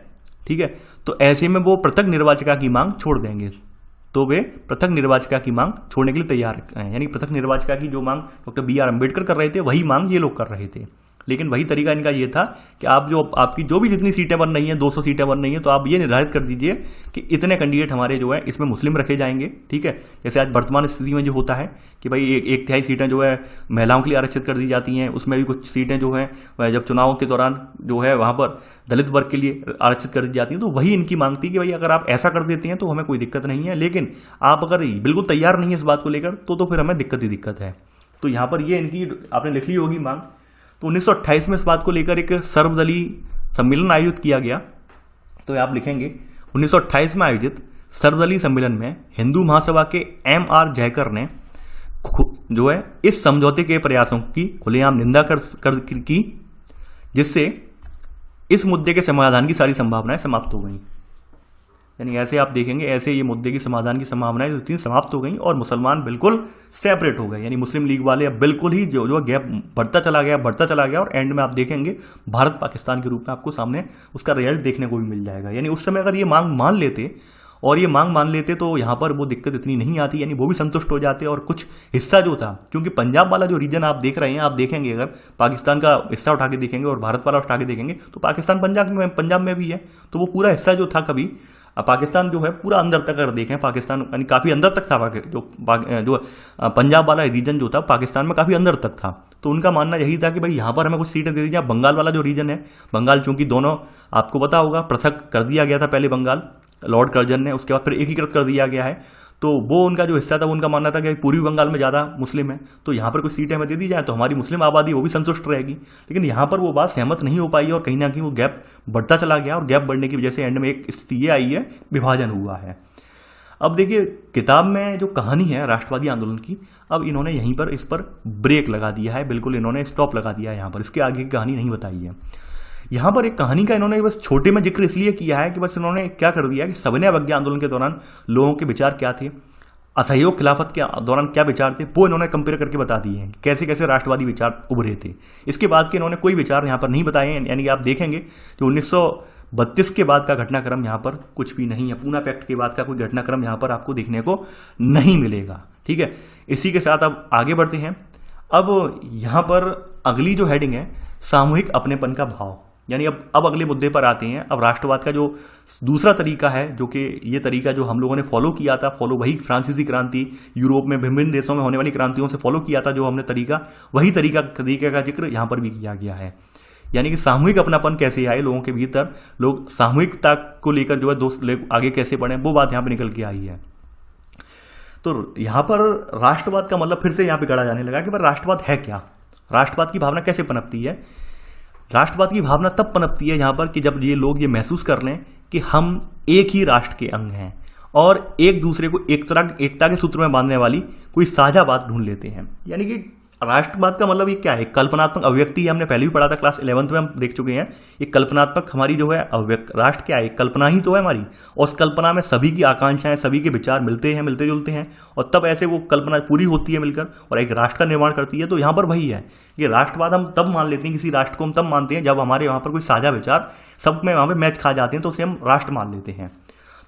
ठीक है, तो ऐसे में वो पृथक निर्वाचिका की मांग छोड़ देंगे। तो वे पृथक निर्वाचिका की मांग छोड़ने के लिए तैयार हैं, यानी पृथक निर्वाचिका की जो मांग डॉक्टर बी आर अम्बेडकर कर रहे थे वही मांग ये लोग कर रहे थे। लेकिन वही तरीका इनका ये था कि आपकी जो भी जितनी सीटें बन रही हैं, 200 सीटें बन रही हैं, तो आप ये निर्धारित कर दीजिए कि इतने कैंडिडेट हमारे जो है इसमें मुस्लिम रखे जाएंगे, ठीक है। जैसे आज वर्तमान स्थिति में जो होता है कि भाई एक तिहाई सीटें जो है महिलाओं के लिए आरक्षित कर दी जाती हैं, उसमें भी कुछ सीटें जो है जब चुनाव के दौरान जो है वहाँ पर दलित वर्ग के लिए आरक्षित कर दी जाती हैं। तो वही इनकी मांग थी कि भाई अगर आप ऐसा कर देते हैं तो हमें कोई दिक्कत नहीं है, लेकिन आप अगर बिल्कुल तैयार नहीं है इस बात को लेकर तो फिर हमें दिक्कत ही दिक्कत है। तो यहाँ पर ये इनकी आपने लिख ली होगी मांग। तो 1928 में इस बात को लेकर एक सर्वदलीय सम्मेलन आयोजित किया गया। तो आप लिखेंगे 1928 में आयोजित सर्वदलीय सम्मेलन में हिंदू महासभा के M.R. जयकर ने जो है इस समझौते के प्रयासों की खुलेआम निंदा की, जिससे इस मुद्दे के समाधान की सारी संभावनाएं समाप्त हो गई। यानी ऐसे आप देखेंगे, ऐसे ये मुद्दे की समाधान की संभावनाएं समाप्त हो गई और मुसलमान बिल्कुल सेपरेट हो गए, यानी मुस्लिम लीग वाले अब बिल्कुल ही जो गैप बढ़ता चला गया और एंड में आप देखेंगे भारत पाकिस्तान के रूप में आपको सामने उसका रिजल्ट देखने को भी मिल जाएगा। यानी उस समय अगर ये मांग मान लेते तो यहाँ पर वो दिक्कत इतनी नहीं आती, यानी वो भी संतुष्ट हो जाते और कुछ हिस्सा जो था, क्योंकि पंजाब वाला जो रीजन आप देख रहे हैं, आप देखेंगे अगर पाकिस्तान का हिस्सा उठा के देखेंगे और भारत वाला उठा के देखेंगे तो पाकिस्तान पंजाब में भी है। तो वो पूरा हिस्सा जो था कभी पाकिस्तान जो है पूरा अंदर तक अगर देखें, पाकिस्तान यानी काफ़ी अंदर तक था, जो पंजाब वाला रीजन जो था पाकिस्तान में काफ़ी अंदर तक था। तो उनका मानना यही था कि भाई यहाँ पर हमें कुछ सीटें दे दीजिए। बंगाल वाला जो रीजन है, बंगाल चूंकि दोनों आपको पता होगा पृथक कर दिया गया था पहले बंगाल लॉर्ड कर्जन ने, उसके बाद फिर एकीकृत कर दिया गया है। तो वो उनका जो हिस्सा था वो उनका मानना था कि पूर्वी बंगाल में ज़्यादा मुस्लिम है, तो यहाँ पर कुछ सीटें हमें दे दी जाए तो हमारी मुस्लिम आबादी वो भी संतुष्ट रहेगी। लेकिन यहाँ पर वो बात सहमत नहीं हो पाई और कहीं ना कहीं वो गैप बढ़ता चला गया और गैप बढ़ने की वजह से एंड में एक स्थिति ये आई है, विभाजन हुआ है। अब देखिए किताब में जो कहानी है राष्ट्रवादी आंदोलन की, अब इन्होंने यहीं पर इस पर ब्रेक लगा दिया है, बिल्कुल इन्होंने स्टॉप लगा दिया है यहाँ पर, इसके आगे की कहानी नहीं बताई है। यहाँ पर एक कहानी का इन्होंने बस छोटे में जिक्र इसलिए किया है कि बस इन्होंने क्या कर दिया कि सविनय अवज्ञा आंदोलन के दौरान लोगों के विचार क्या थे, असहयोग खिलाफत के दौरान क्या विचार थे, वो इन्होंने कंपेयर करके बता दिए हैं, कैसे कैसे राष्ट्रवादी विचार उभरे थे। इसके बाद के इन्होंने कोई विचार यहाँ पर नहीं बताए हैं, यानी कि आप देखेंगे जो 1932 के बाद का घटनाक्रम यहाँ पर कुछ भी नहीं है, पूना पैक्ट के बाद का कोई घटनाक्रम यहाँ पर आपको देखने को नहीं मिलेगा, ठीक है। इसी के साथ अब आगे बढ़ते हैं। अब यहाँ पर अगली जो हेडिंग है सामूहिक अपनेपन का भाव, यानी अब अगले मुद्दे पर आते हैं। अब राष्ट्रवाद का जो दूसरा तरीका है, जो कि ये तरीका जो हम लोगों ने फॉलो किया था, वही फ्रांसीसी क्रांति, यूरोप में विभिन्न देशों में होने वाली क्रांतियों से फॉलो किया था जो हमने तरीका, वही तरीके का जिक्र यहाँ पर भी किया गया है। यानी कि सामूहिक अपनापन कैसे आए लोगों के भीतर, लोग सामूहिकता को लेकर जो है दोस्त आगे कैसे बढ़े, वो बात यहाँ पर निकल के आई है। तो यहाँ पर राष्ट्रवाद का मतलब फिर से यहाँ पे गढ़ा जाने लगा कि भाई राष्ट्रवाद है क्या, राष्ट्रवाद की भावना कैसे पनपती है। राष्ट्रवाद की भावना तब पनपती है यहाँ पर कि जब ये लोग ये महसूस कर लें कि हम एक ही राष्ट्र के अंग हैं और एक दूसरे को एकता के सूत्र में बांधने वाली कोई साझा बात ढूंढ लेते हैं। यानी कि राष्ट्रवाद का मतलब ये क्या है? कल्पनात्मक अभिव्यक्ति है, हमने पहले भी पढ़ा था, क्लास 11th में हम देख चुके हैं। ये कल्पनात्मक हमारी जो है अभिव्यक्त, राष्ट्र क्या है? कल्पना ही तो है हमारी, और उस कल्पना में सभी की आकांक्षाएं, सभी के विचार मिलते हैं, मिलते जुलते हैं, और तब ऐसे वो कल्पना पूरी होती है मिलकर और एक राष्ट्र का निर्माण करती है। तो यहाँ पर वही है, ये राष्ट्रवाद हम तब मान लेते हैं, किसी राष्ट्र को हम तब मानते हैं जब हमारे वहाँ पर कोई साझा विचार सब में वहाँ पर मैच खा जाते हैं, तो उसे हम राष्ट्र मान लेते हैं।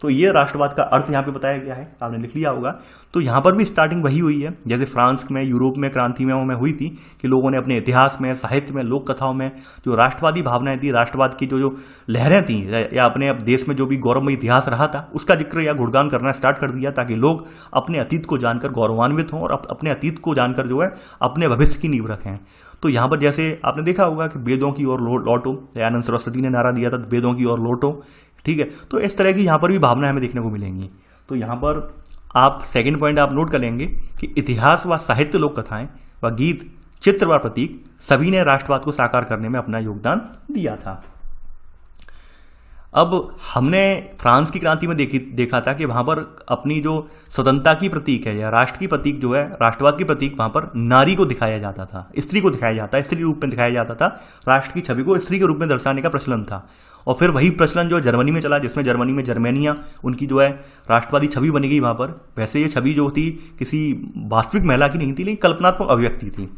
तो ये राष्ट्रवाद का अर्थ यहाँ पे बताया गया है, आपने लिख लिया होगा। तो यहाँ पर भी स्टार्टिंग वही हुई है जैसे फ्रांस में, यूरोप में क्रांति में हुई थी कि लोगों ने अपने इतिहास में, साहित्य में, लोक कथाओं में जो राष्ट्रवादी भावनाएं थी, राष्ट्रवाद की जो लहरें थी, या अपने देश में जो भी गौरवमय इतिहास रहा था उसका जिक्र या गुणगान करना स्टार्ट कर दिया, ताकि लोग अपने अतीत को जानकर गौरवान्वित हों और अपने अतीत को जानकर जो है अपने भविष्य की नींव रखें। तो यहाँ पर जैसे आपने देखा होगा कि वेदों की ओर लौटो, दयानंद सरस्वती ने नारा दिया था, वेदों की ओर लौटो, ठीक है। तो इस तरह की यहाँ पर भी भावनाएं हमें देखने को मिलेंगी। तो यहाँ पर आप सेकंड पॉइंट आप नोट कर लेंगे कि इतिहास व साहित्य, लोक कथाएं व गीत, चित्र व प्रतीक सभी ने राष्ट्रवाद को साकार करने में अपना योगदान दिया था। अब हमने फ्रांस की क्रांति में देखा था कि वहां पर अपनी जो स्वतंत्रता की प्रतीक है या राष्ट्र की प्रतीक जो है, राष्ट्रवाद की प्रतीक, वहां पर नारी को दिखाया जाता था, स्त्री को दिखाया जाता है, स्त्री रूप में दिखाया जाता था, राष्ट्र की छवि को स्त्री के रूप में दर्शाने का प्रचलन था। और फिर वही प्रचलन जो जर्मनी में चला, जिसमें जर्मनी में जर्मेनिया उनकी जो है राष्ट्रवादी छवि बनी गई वहां पर। वैसे ये छवि जो थी किसी वास्तविक महिला की नहीं थी, लेकिन कल्पनात्मक अभिव्यक्ति थी।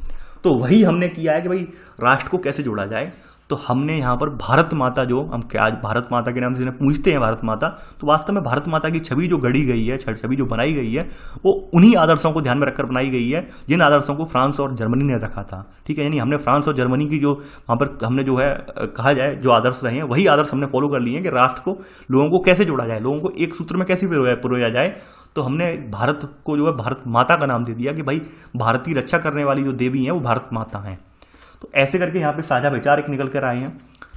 तो वही हमने किया है कि भाई राष्ट्र को कैसे जोड़ा जाए। तो हमने यहाँ पर भारत माता, जो हम आज भारत माता के नाम से जिन्हें पूछते हैं भारत माता, तो वास्तव में भारत माता की छवि जो गढ़ी गई है, छवि जो बनाई गई है, वो उन्हीं आदर्शों को ध्यान में रखकर बनाई गई है जिन आदर्शों को फ्रांस और जर्मनी ने रखा था, ठीक है। यानी हमने फ्रांस और जर्मनी की जो वहाँ पर हमने जो है कहा जाए जो आदर्श रहे हैं, वही आदर्श हमने फॉलो कर लिए हैं कि राष्ट्र को, लोगों को कैसे जोड़ा जाए, लोगों को एक सूत्र में कैसे पिरोया जाए। तो हमने भारत को जो है भारत माता का नाम दे दिया कि भाई भारत की रक्षा करने वाली जो देवी हैं वो भारत माता हैं। तो ऐसे करके यहाँ पे साझा विचार एक निकल कर आए हैं।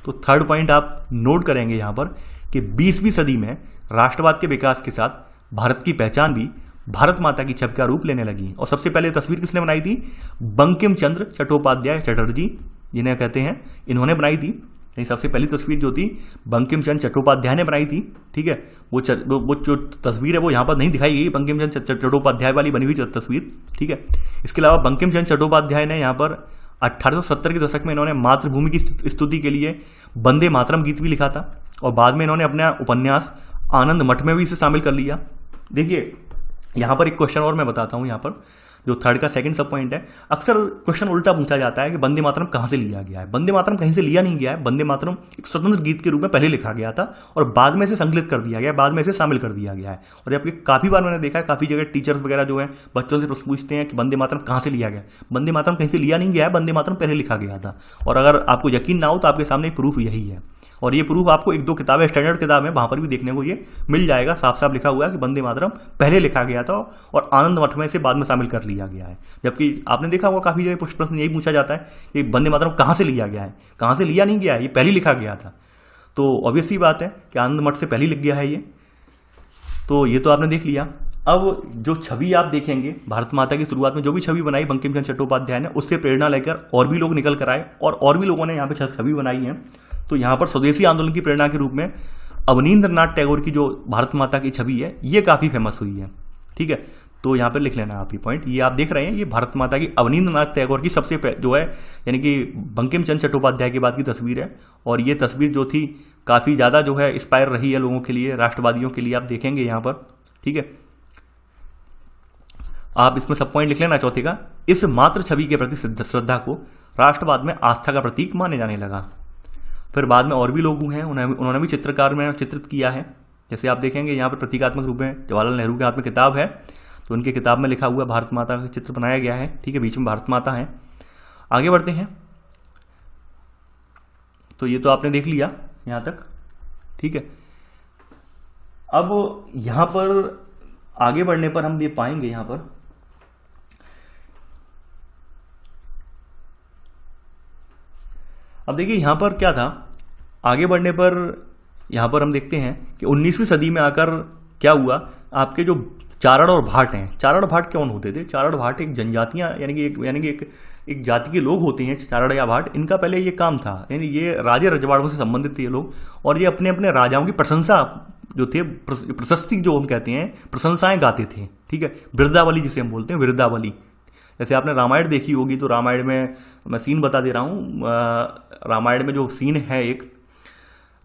तो थर्ड पॉइंट आप नोट करेंगे यहाँ पर कि 20वीं सदी में राष्ट्रवाद के विकास के साथ भारत की पहचान भी भारत माता की छवि का रूप लेने लगी। और सबसे पहले तस्वीर किसने बनाई थी? बंकिम चंद्र चट्टोपाध्याय चटर्जी जिन्हें कहते हैं, इन्होंने बनाई थी। सबसे पहली तस्वीर जो थी बंकिम चंद्र चट्टोपाध्याय ने बनाई थी, ठीक है। वो जो तस्वीर है वो यहाँ पर नहीं दिखाई गई, बंकिम चंद्र चट्टोपाध्याय वाली बनी हुई तस्वीर, ठीक है। इसके अलावा बंकिम चंद्र चट्टोपाध्याय ने यहाँ पर 1870 के दशक में इन्होंने मातृभूमि की स्तुति के लिए वंदे मातरम गीत भी लिखा था, और बाद में इन्होंने अपना उपन्यास आनंद मठ में भी इसे शामिल कर लिया। देखिए यहाँ पर एक क्वेश्चन और मैं बताता हूँ, यहाँ पर जो थर्ड का सेकंड सब पॉइंट है, अक्सर क्वेश्चन उल्टा पूछा जाता है कि वंदे मातरम कहाँ से लिया गया है। वंदे मातरम कहीं से लिया नहीं गया है, वंदे मातरम एक स्वतंत्र गीत के रूप में पहले लिखा गया था और बाद में इसे संकलित कर दिया गया, बाद में इसे शामिल कर दिया गया है। और जबकि काफी बार मैंने देखा है, काफी जगह टीचर्स वगैरह जो है बच्चों से प्रश्न पूछते हैं कि वंदे मातरम कहाँ से लिया गया। वंदे मातरम कहीं से लिया नहीं गया है, वंदे मातरम पहले लिखा गया था। और अगर आपको यकीन ना हो तो आपके सामने प्रूफ यही है, और ये प्रूफ आपको एक दो किताबें, स्टैंडर्ड किताब है, वहां पर भी देखने को ये मिल जाएगा। साफ साफ लिखा हुआ है कि वंदे मातरम पहले लिखा गया था और आनंद मठ में से बाद में शामिल कर लिया गया है। जबकि आपने देखा होगा काफी जगह प्रश्न यही पूछा जाता है कि वंदे मातरम कहाँ से लिया गया है, कहाँ से लिया नहीं गया है, ये पहले लिखा गया था। तो ऑब्वियस सी बात है कि आनंद मठ से पहले लिख गया है ये। तो ये तो आपने देख लिया। अब जो छवि आप देखेंगे भारत माता की शुरुआत में जो भी छवि बनाई बंकिम चंद्र चट्टोपाध्याय ने, उससे प्रेरणा लेकर और भी लोग निकल कर आए और भी लोगों ने यहाँ पे छवि बनाई है। तो यहाँ पर स्वदेशी आंदोलन की प्रेरणा के रूप में अवनींद्रनाथ टैगोर की जो भारत माता की छवि है ये काफी फेमस हुई है, ठीक है। तो यहाँ पर लिख लेना आप ये पॉइंट, ये आप देख रहे हैं, ये भारत माता की अवनींद्रनाथ टैगोर की सबसे जो है यानी कि बंकिम चंद्र चट्टोपाध्याय के बाद की तस्वीर है। और ये तस्वीर जो थी काफी ज्यादा जो है इंस्पायर रही है लोगों के लिए, राष्ट्रवादियों के लिए, आप देखेंगे यहाँ पर, ठीक है। आप इसमें सब पॉइंट लिख लेना चौथे का। इस मात्र छवि के प्रति श्रद्धा को राष्ट्रवाद में आस्था का प्रतीक माने जाने लगा। फिर बाद में और भी लोग हैं, उन्होंने भी चित्रकार में चित्रित किया है। जैसे आप देखेंगे यहाँ पर प्रतीकात्मक रूप में जवाहरलाल नेहरू के हाथ में किताब है, तो उनकी किताब में लिखा हुआ भारत माता का चित्र बनाया गया है, ठीक है, बीच में भारत माता है। आगे बढ़ते हैं। तो ये तो आपने देख लिया यहाँ तक, ठीक है। अब यहाँ पर आगे बढ़ने पर हम ये पाएंगे, यहाँ पर अब देखिए यहाँ पर क्या था, आगे बढ़ने पर यहाँ पर हम देखते हैं कि 19वीं सदी में आकर क्या हुआ, आपके जो चारण और भाट हैं, चारण भाट कौन होते थे? चारण भाट एक जनजातियां यानी कि एक जाति के लोग होते हैं चारण या भाट। इनका पहले ये काम था, यानी ये राजे रजवाड़ों से संबंधित थे ये लोग, और ये अपने अपने राजाओं की प्रशंसा जो थे, प्रशस्ति जो हम कहते हैं, प्रशंसाएं गाते थे, ठीक है। वृद्धावली जिसे हम बोलते हैं, वृद्धावली, जैसे आपने रामायण देखी होगी, तो रामायण में मैं सीन बता दे रहा हूँ। रामायण में जो सीन है एक,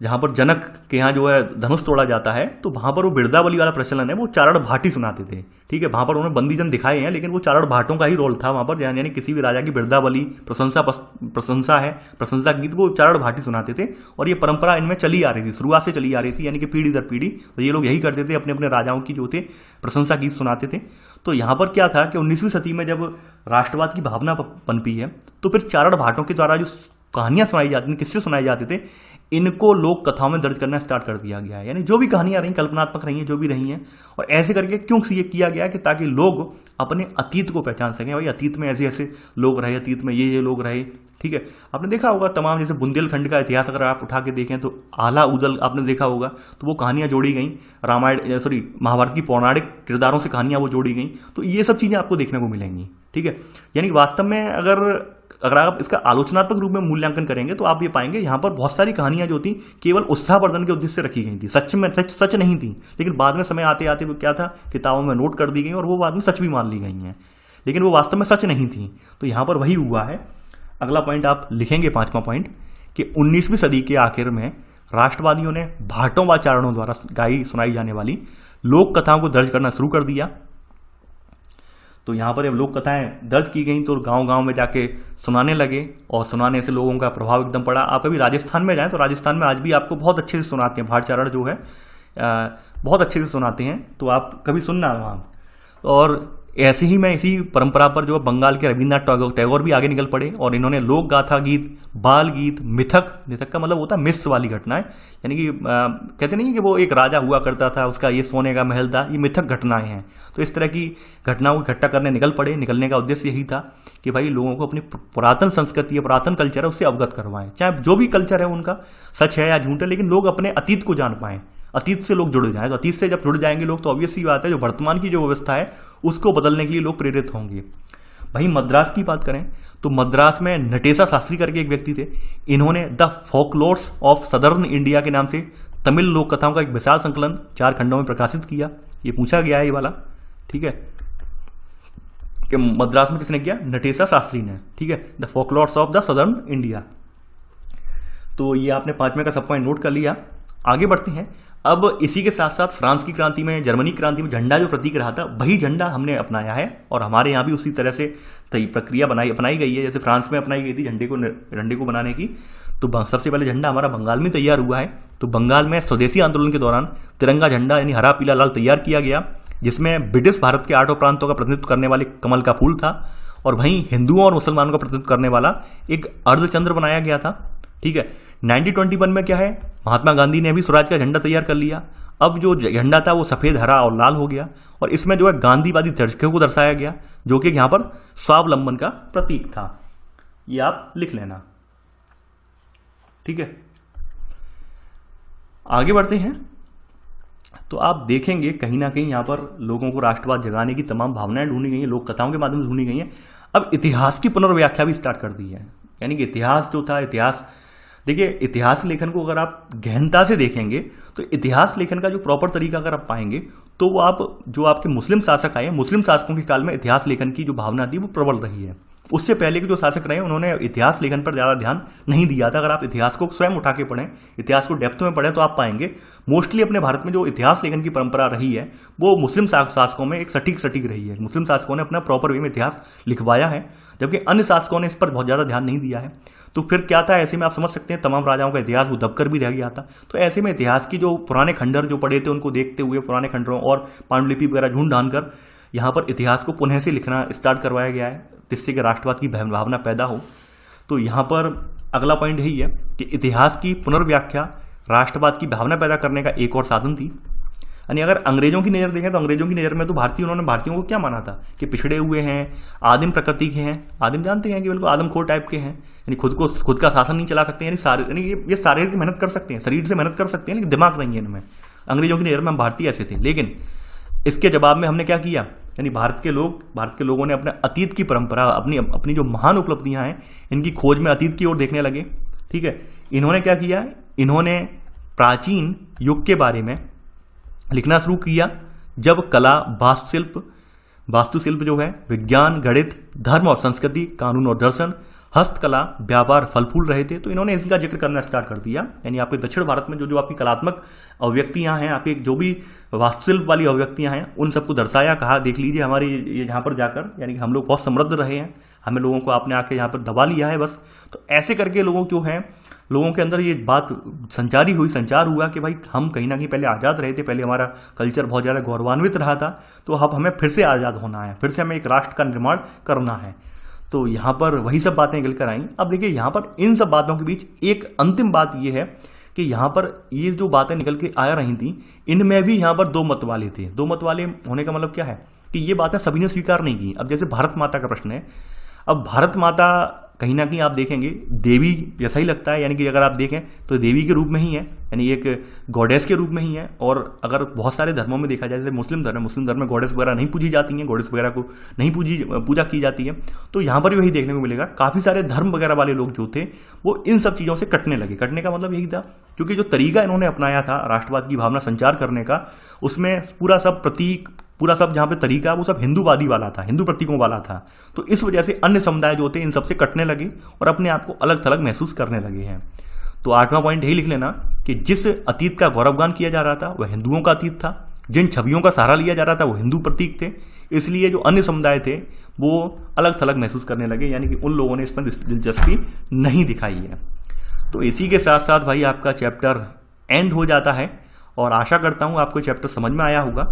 जहाँ पर जनक के यहाँ जो है धनुष तोड़ा जाता है, तो वहाँ पर वो बिरदावली वाला प्रचलन है, वो चारण भाटी सुनाते थे। ठीक है, वहाँ पर उन्होंने बंदीजन दिखाए हैं, लेकिन वो चारण भाटों का ही रोल था वहाँ पर, यानी किसी भी राजा की बिरदावली, प्रशंसा गीत वो चारण भाटी सुनाते थे। और ये परंपरा इनमें चली आ रही थी, शुरुआत से चली आ रही थी, यानी कि पीढ़ी दर पीढ़ी तो ये लोग यही करते थे, अपने अपने राजाओं की जो थे प्रशंसा गीत सुनाते थे। तो यहाँ पर क्या था कि 19वीं सदी में जब राष्ट्रवाद की भावना पनपी है, तो फिर चारण भाटों के द्वारा जो कहानियां सुनाई जाती थी, किस्से सुनाए जाते थे, इनको लोक कथाओं में दर्ज करना स्टार्ट कर दिया गया है। यानी जो भी कहानियां रही, कल्पनात्मक रही हैं, जो भी रही हैं, और ऐसे करके क्यों ये किया गया कि ताकि लोग अपने अतीत को पहचान सकें। भाई अतीत में ऐसे ऐसे लोग रहे, अतीत में ये लोग रहे। ठीक है, आपने देखा होगा तमाम, जैसे बुंदेलखंड का इतिहास अगर आप उठा के देखें तो आला उदल आपने देखा होगा, तो वो कहानियां जोड़ी गई, महाभारत की पौराणिक किरदारों से कहानियां वो जोड़ी गई। तो ये सब चीजें आपको देखने को मिलेंगी। ठीक है, यानी वास्तव में अगर आप इसका आलोचनात्मक रूप में मूल्यांकन करेंगे तो आप ये पाएंगे यहाँ पर बहुत सारी कहानियां जो थी केवल उत्साहवर्धन के उद्देश्य से रखी गई थी, सच नहीं थी, लेकिन बाद में समय आते आते वो क्या था, किताबों में नोट कर दी गई और वो बाद में सच भी मान ली गई हैं, लेकिन वो वास्तव में सच नहीं थी। तो यहाँ पर वही हुआ है। अगला पॉइंट आप लिखेंगे, 5वां पॉइंट, कि 19वीं सदी के आखिर में राष्ट्रवादियों ने भाटों व चारणों द्वारा गाई सुनाई जाने वाली लोक कथाओं को दर्ज करना शुरू कर दिया। तो यहाँ पर जब लोक कथाएं दर्ज की गई तो गांव गांव में जाके सुनाने लगे, और सुनाने से लोगों का प्रभाव एकदम पड़ा। आप कभी राजस्थान में जाएं तो राजस्थान में आज भी आपको बहुत अच्छे से सुनाते हैं, भाट चारण जो है बहुत अच्छे से सुनाते हैं, तो आप कभी सुनना वहाँ। और ऐसे ही मैं इसी परंपरा पर जो बंगाल के रविन्द्रनाथ टैगोर भी आगे निकल पड़े, और इन्होंने लोक गाथा गीत, बाल गीत, मिथक का मतलब होता है मिस वाली घटनाएं, यानी कि कहते नहीं कि वो एक राजा हुआ करता था, उसका ये सोने का महल था, ये मिथक घटनाएं हैं। तो इस तरह की घटनाओं को इकट्ठा करने निकल पड़े। निकलने का उद्देश्य यही था कि भाई लोगों को अपनी पुरातन संस्कृति, पुरातन कल्चर है, उससे अवगत करवाएं। चाहे जो भी कल्चर है उनका सच है या झूठ है, लेकिन लोग अपने अतीत को जान पाएं, अतीत से लोग जुड़ जाएं। तो अतीत से जब जुड़ जाएंगे लोग, तो ऑब्वियस सी बात है जो वर्तमान की जो व्यवस्था है उसको बदलने के लिए लोग प्रेरित होंगे। वहीं मद्रास की बात करें तो मद्रास में नटेशा शास्त्री करके एक व्यक्ति थे। इन्होंने the folklores of southern India के नाम से तमिल लोक कथाओं का एक विशाल संकलन 4 खंडों में प्रकाशित किया। ये पूछा गया है ये वाला, ठीक है, कि मद्रास में किसने किया? नटेशा शास्त्री ने। ठीक है, the folklores of the southern India. तो ये आपने 5वें का सब पॉइंट नोट कर लिया। आगे बढ़ते हैं। अब इसी के साथ साथ फ्रांस की क्रांति में, जर्मनी क्रांति में झंडा जो प्रतीक रहा था, वही झंडा हमने अपनाया है, और हमारे यहाँ भी उसी तरह से प्रक्रिया अपनाई गई है जैसे फ्रांस में अपनाई गई थी झंडे को बनाने की। तो सबसे पहले झंडा हमारा बंगाल में तैयार हुआ है। तो बंगाल में स्वदेशी आंदोलन के दौरान तिरंगा झंडा यानी हरा पीला लाल तैयार किया गया, जिसमें ब्रिटिश भारत के 8 प्रांतों का प्रतिनिधित्व करने वाले कमल का फूल था, और वहीं हिंदुओं और मुसलमानों का प्रतिनिधित्व करने वाला एक अर्धचंद्र बनाया गया था। ठीक है, 1921 में क्या है, महात्मा गांधी ने भी स्वराज का झंडा तैयार कर लिया। अब जो झंडा था वो सफेद, हरा और लाल हो गया, और इसमें जो है गांधीवादी तर्कों को दर्शाया गया, जो कि यहां पर स्वावलंबन का प्रतीक था। ये आप लिख लेना। ठीक है, आगे बढ़ते हैं। तो आप देखेंगे कहीं ना कहीं यहां पर लोगों को राष्ट्रवाद जगाने की तमाम भावनाएं ढूंढी गई हैं, लोक कथाओं के माध्यम से ढूंढी गई हैं। अब इतिहास की पुनर्व्याख्या भी स्टार्ट कर दी है, यानी कि इतिहास जो था, इतिहास देखिए, इतिहास लेखन को अगर आप गहनता से देखेंगे तो इतिहास लेखन का जो प्रॉपर तरीका अगर आप पाएंगे तो वो आप जो आपके मुस्लिम शासक आए, मुस्लिम शासकों के काल में इतिहास लेखन की जो भावना थी वो प्रबल रही है। उससे पहले के जो शासक रहे उन्होंने इतिहास लेखन पर ज़्यादा ध्यान नहीं दिया था। अगर आप इतिहास को स्वयं उठा के पढ़ें, इतिहास को डेप्थ में पढ़ें, तो आप पाएंगे मोस्टली अपने भारत में जो इतिहास लेखन की परंपरा रही है वो मुस्लिम शासकों में एक सटीक रही है। मुस्लिम शासकों ने अपना प्रॉपर वे में इतिहास लिखवाया है, जबकि अन्य शासकों ने इस पर बहुत ज़्यादा ध्यान नहीं दिया है। तो फिर क्या था, ऐसे में आप समझ सकते हैं तमाम राजाओं का इतिहास वो दबकर भी रह गया था। तो ऐसे में इतिहास की जो पुराने खंडर जो पड़े थे उनको देखते हुए, पुराने खंडरों और पांडुलिपि वगैरह ढूंढ ढांड कर यहाँ पर इतिहास को पुनः से लिखना स्टार्ट करवाया गया है, जिससे कि राष्ट्रवाद की भावना पैदा हो। तो यहाँ पर अगला पॉइंट यही है कि इतिहास की पुनर्व्याख्या राष्ट्रवाद की भावना पैदा करने का एक और साधन थी। यानी अगर अंग्रेजों की नज़र देखें तो अंग्रेजों की नज़र में तो उन्होंने भारतीयों को क्या माना था कि पिछड़े हुए हैं, आदिम प्रकृति के हैं। आदिम जानते हैं कि बिल्कुल आदमखोर टाइप के हैं, यानी खुद का शासन नहीं चला सकते, यानी ये शारीरिक मेहनत कर सकते हैं, शरीर से मेहनत कर सकते हैं, लेकिन दिमाग नहीं है इनमें। अंग्रेजों की नज़र में हम भारतीय ऐसे थे। लेकिन इसके जवाब में हमने क्या किया, यानी भारत के लोगों ने अपने अतीत की परंपरा, अपनी जो महान उपलब्धियां हैं, इनकी खोज में अतीत की ओर देखने लगे। ठीक है, इन्होंने क्या किया, इन्होंने प्राचीन युग के बारे में लिखना शुरू किया। जब कला, वास्तुशिल्प, वास्तुशिल्प जो है विज्ञान, गणित, धर्म और संस्कृति, कानून और दर्शन, हस्तकला, व्यापार, फल फूल रहे थे। तो इन्होंने इनका जिक्र करना स्टार्ट कर दिया। यानी आपके दक्षिण भारत में जो जो आपकी कलात्मक अभिव्यक्तियां हैं, आपकी जो भी वास्तुशिल्प वाली अभिव्यक्तियां हैं, उन सबको दर्शाया। कहा देख लीजिए हमारे ये यहाँ पर जाकर, यानी कि हम लोग बहुत समृद्ध रहे हैं, हमें लोगों को आपने आके यहाँ पर दबा लिया है बस। तो ऐसे करके लोगों जो हैं, लोगों के अंदर ये बात संचार हुआ कि भाई हम कहीं ना कहीं पहले आज़ाद रहे थे, पहले हमारा कल्चर बहुत ज़्यादा गौरवान्वित रहा था, तो अब हमें फिर से आज़ाद होना है, फिर से हमें एक राष्ट्र का निर्माण करना है। तो यहाँ पर वही सब बातें निकल कर आई। अब देखिए यहाँ पर इन सब बातों के बीच एक अंतिम बात ये है कि यहाँ पर ये जो बातें निकल के आ रही थी, इनमें भी यहाँ पर दो मत वाले थे। दो मत वाले होने का मतलब क्या है कि ये बातें सभी ने स्वीकार नहीं की। अब जैसे भारत माता का प्रश्न है, अब भारत माता कहीं ना कहीं आप देखेंगे देवी जैसा ही लगता है, यानी कि अगर आप देखें तो देवी के रूप में ही है, यानी एक गॉडेस के रूप में ही है। और अगर बहुत सारे धर्मों में देखा जाए, जैसे मुस्लिम धर्म में गॉडेस वगैरह नहीं पूजी जाती हैं, गॉडेस वगैरह को नहीं पूजा की जाती है। तो यहाँ पर भी वही देखने को मिलेगा, काफ़ी सारे धर्म वगैरह वाले लोग जो थे वो इन सब चीज़ों से कटने लगे। कटने का मतलब यही था क्योंकि जो तरीका इन्होंने अपनाया था राष्ट्रवाद की भावना संचार करने का, उसमें पूरा सब प्रतीक, पूरा सब जहाँ पे तरीका वो सब हिंदूवादी वाला था, हिंदू प्रतीकों वाला था। तो इस वजह से अन्य समुदाय जो होते हैं इन सबसे कटने लगे और अपने आप को अलग थलग महसूस करने लगे हैं। तो 8वां पॉइंट यही लिख लेना कि जिस अतीत का गौरवगान किया जा रहा था वह हिंदुओं का अतीत था, जिन छवियों का सहारा लिया जा रहा था वो हिंदू प्रतीक थे, इसलिए जो अन्य समुदाय थे वो अलग थलग महसूस करने लगे, यानी कि उन लोगों ने इस पर दिलचस्पी नहीं दिखाई है। तो इसी के साथ साथ भाई आपका चैप्टर एंड हो जाता है और आशा करता हूँ आपको चैप्टर समझ में आया होगा।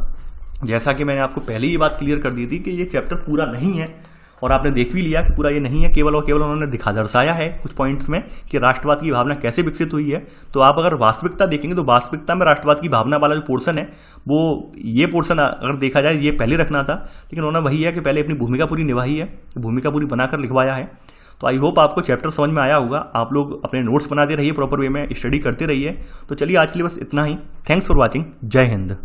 जैसा कि मैंने आपको पहले ही बात क्लियर कर दी थी कि ये चैप्टर पूरा नहीं है और आपने देख भी लिया कि पूरा ये नहीं है, केवल और केवल उन्होंने दर्शाया है कुछ पॉइंट्स में कि राष्ट्रवाद की भावना कैसे विकसित हुई है। तो आप अगर वास्तविकता देखेंगे तो वास्तविकता में राष्ट्रवाद की भावना वाला जो पोर्शन है वो, ये पोर्शन अगर देखा जाए ये पहले रखना था, लेकिन उन्होंने वही है कि पहले अपनी भूमिका पूरी निभाई है, भूमिका पूरी बनाकर लिखवाया है। तो आई होप आपको चैप्टर समझ में आया होगा। आप लोग अपने नोट्स बनाते रहिए, प्रॉपर वे में स्टडी करते रहिए। तो चलिए आज के लिए बस इतना ही। Thanks for watching. जय हिंद।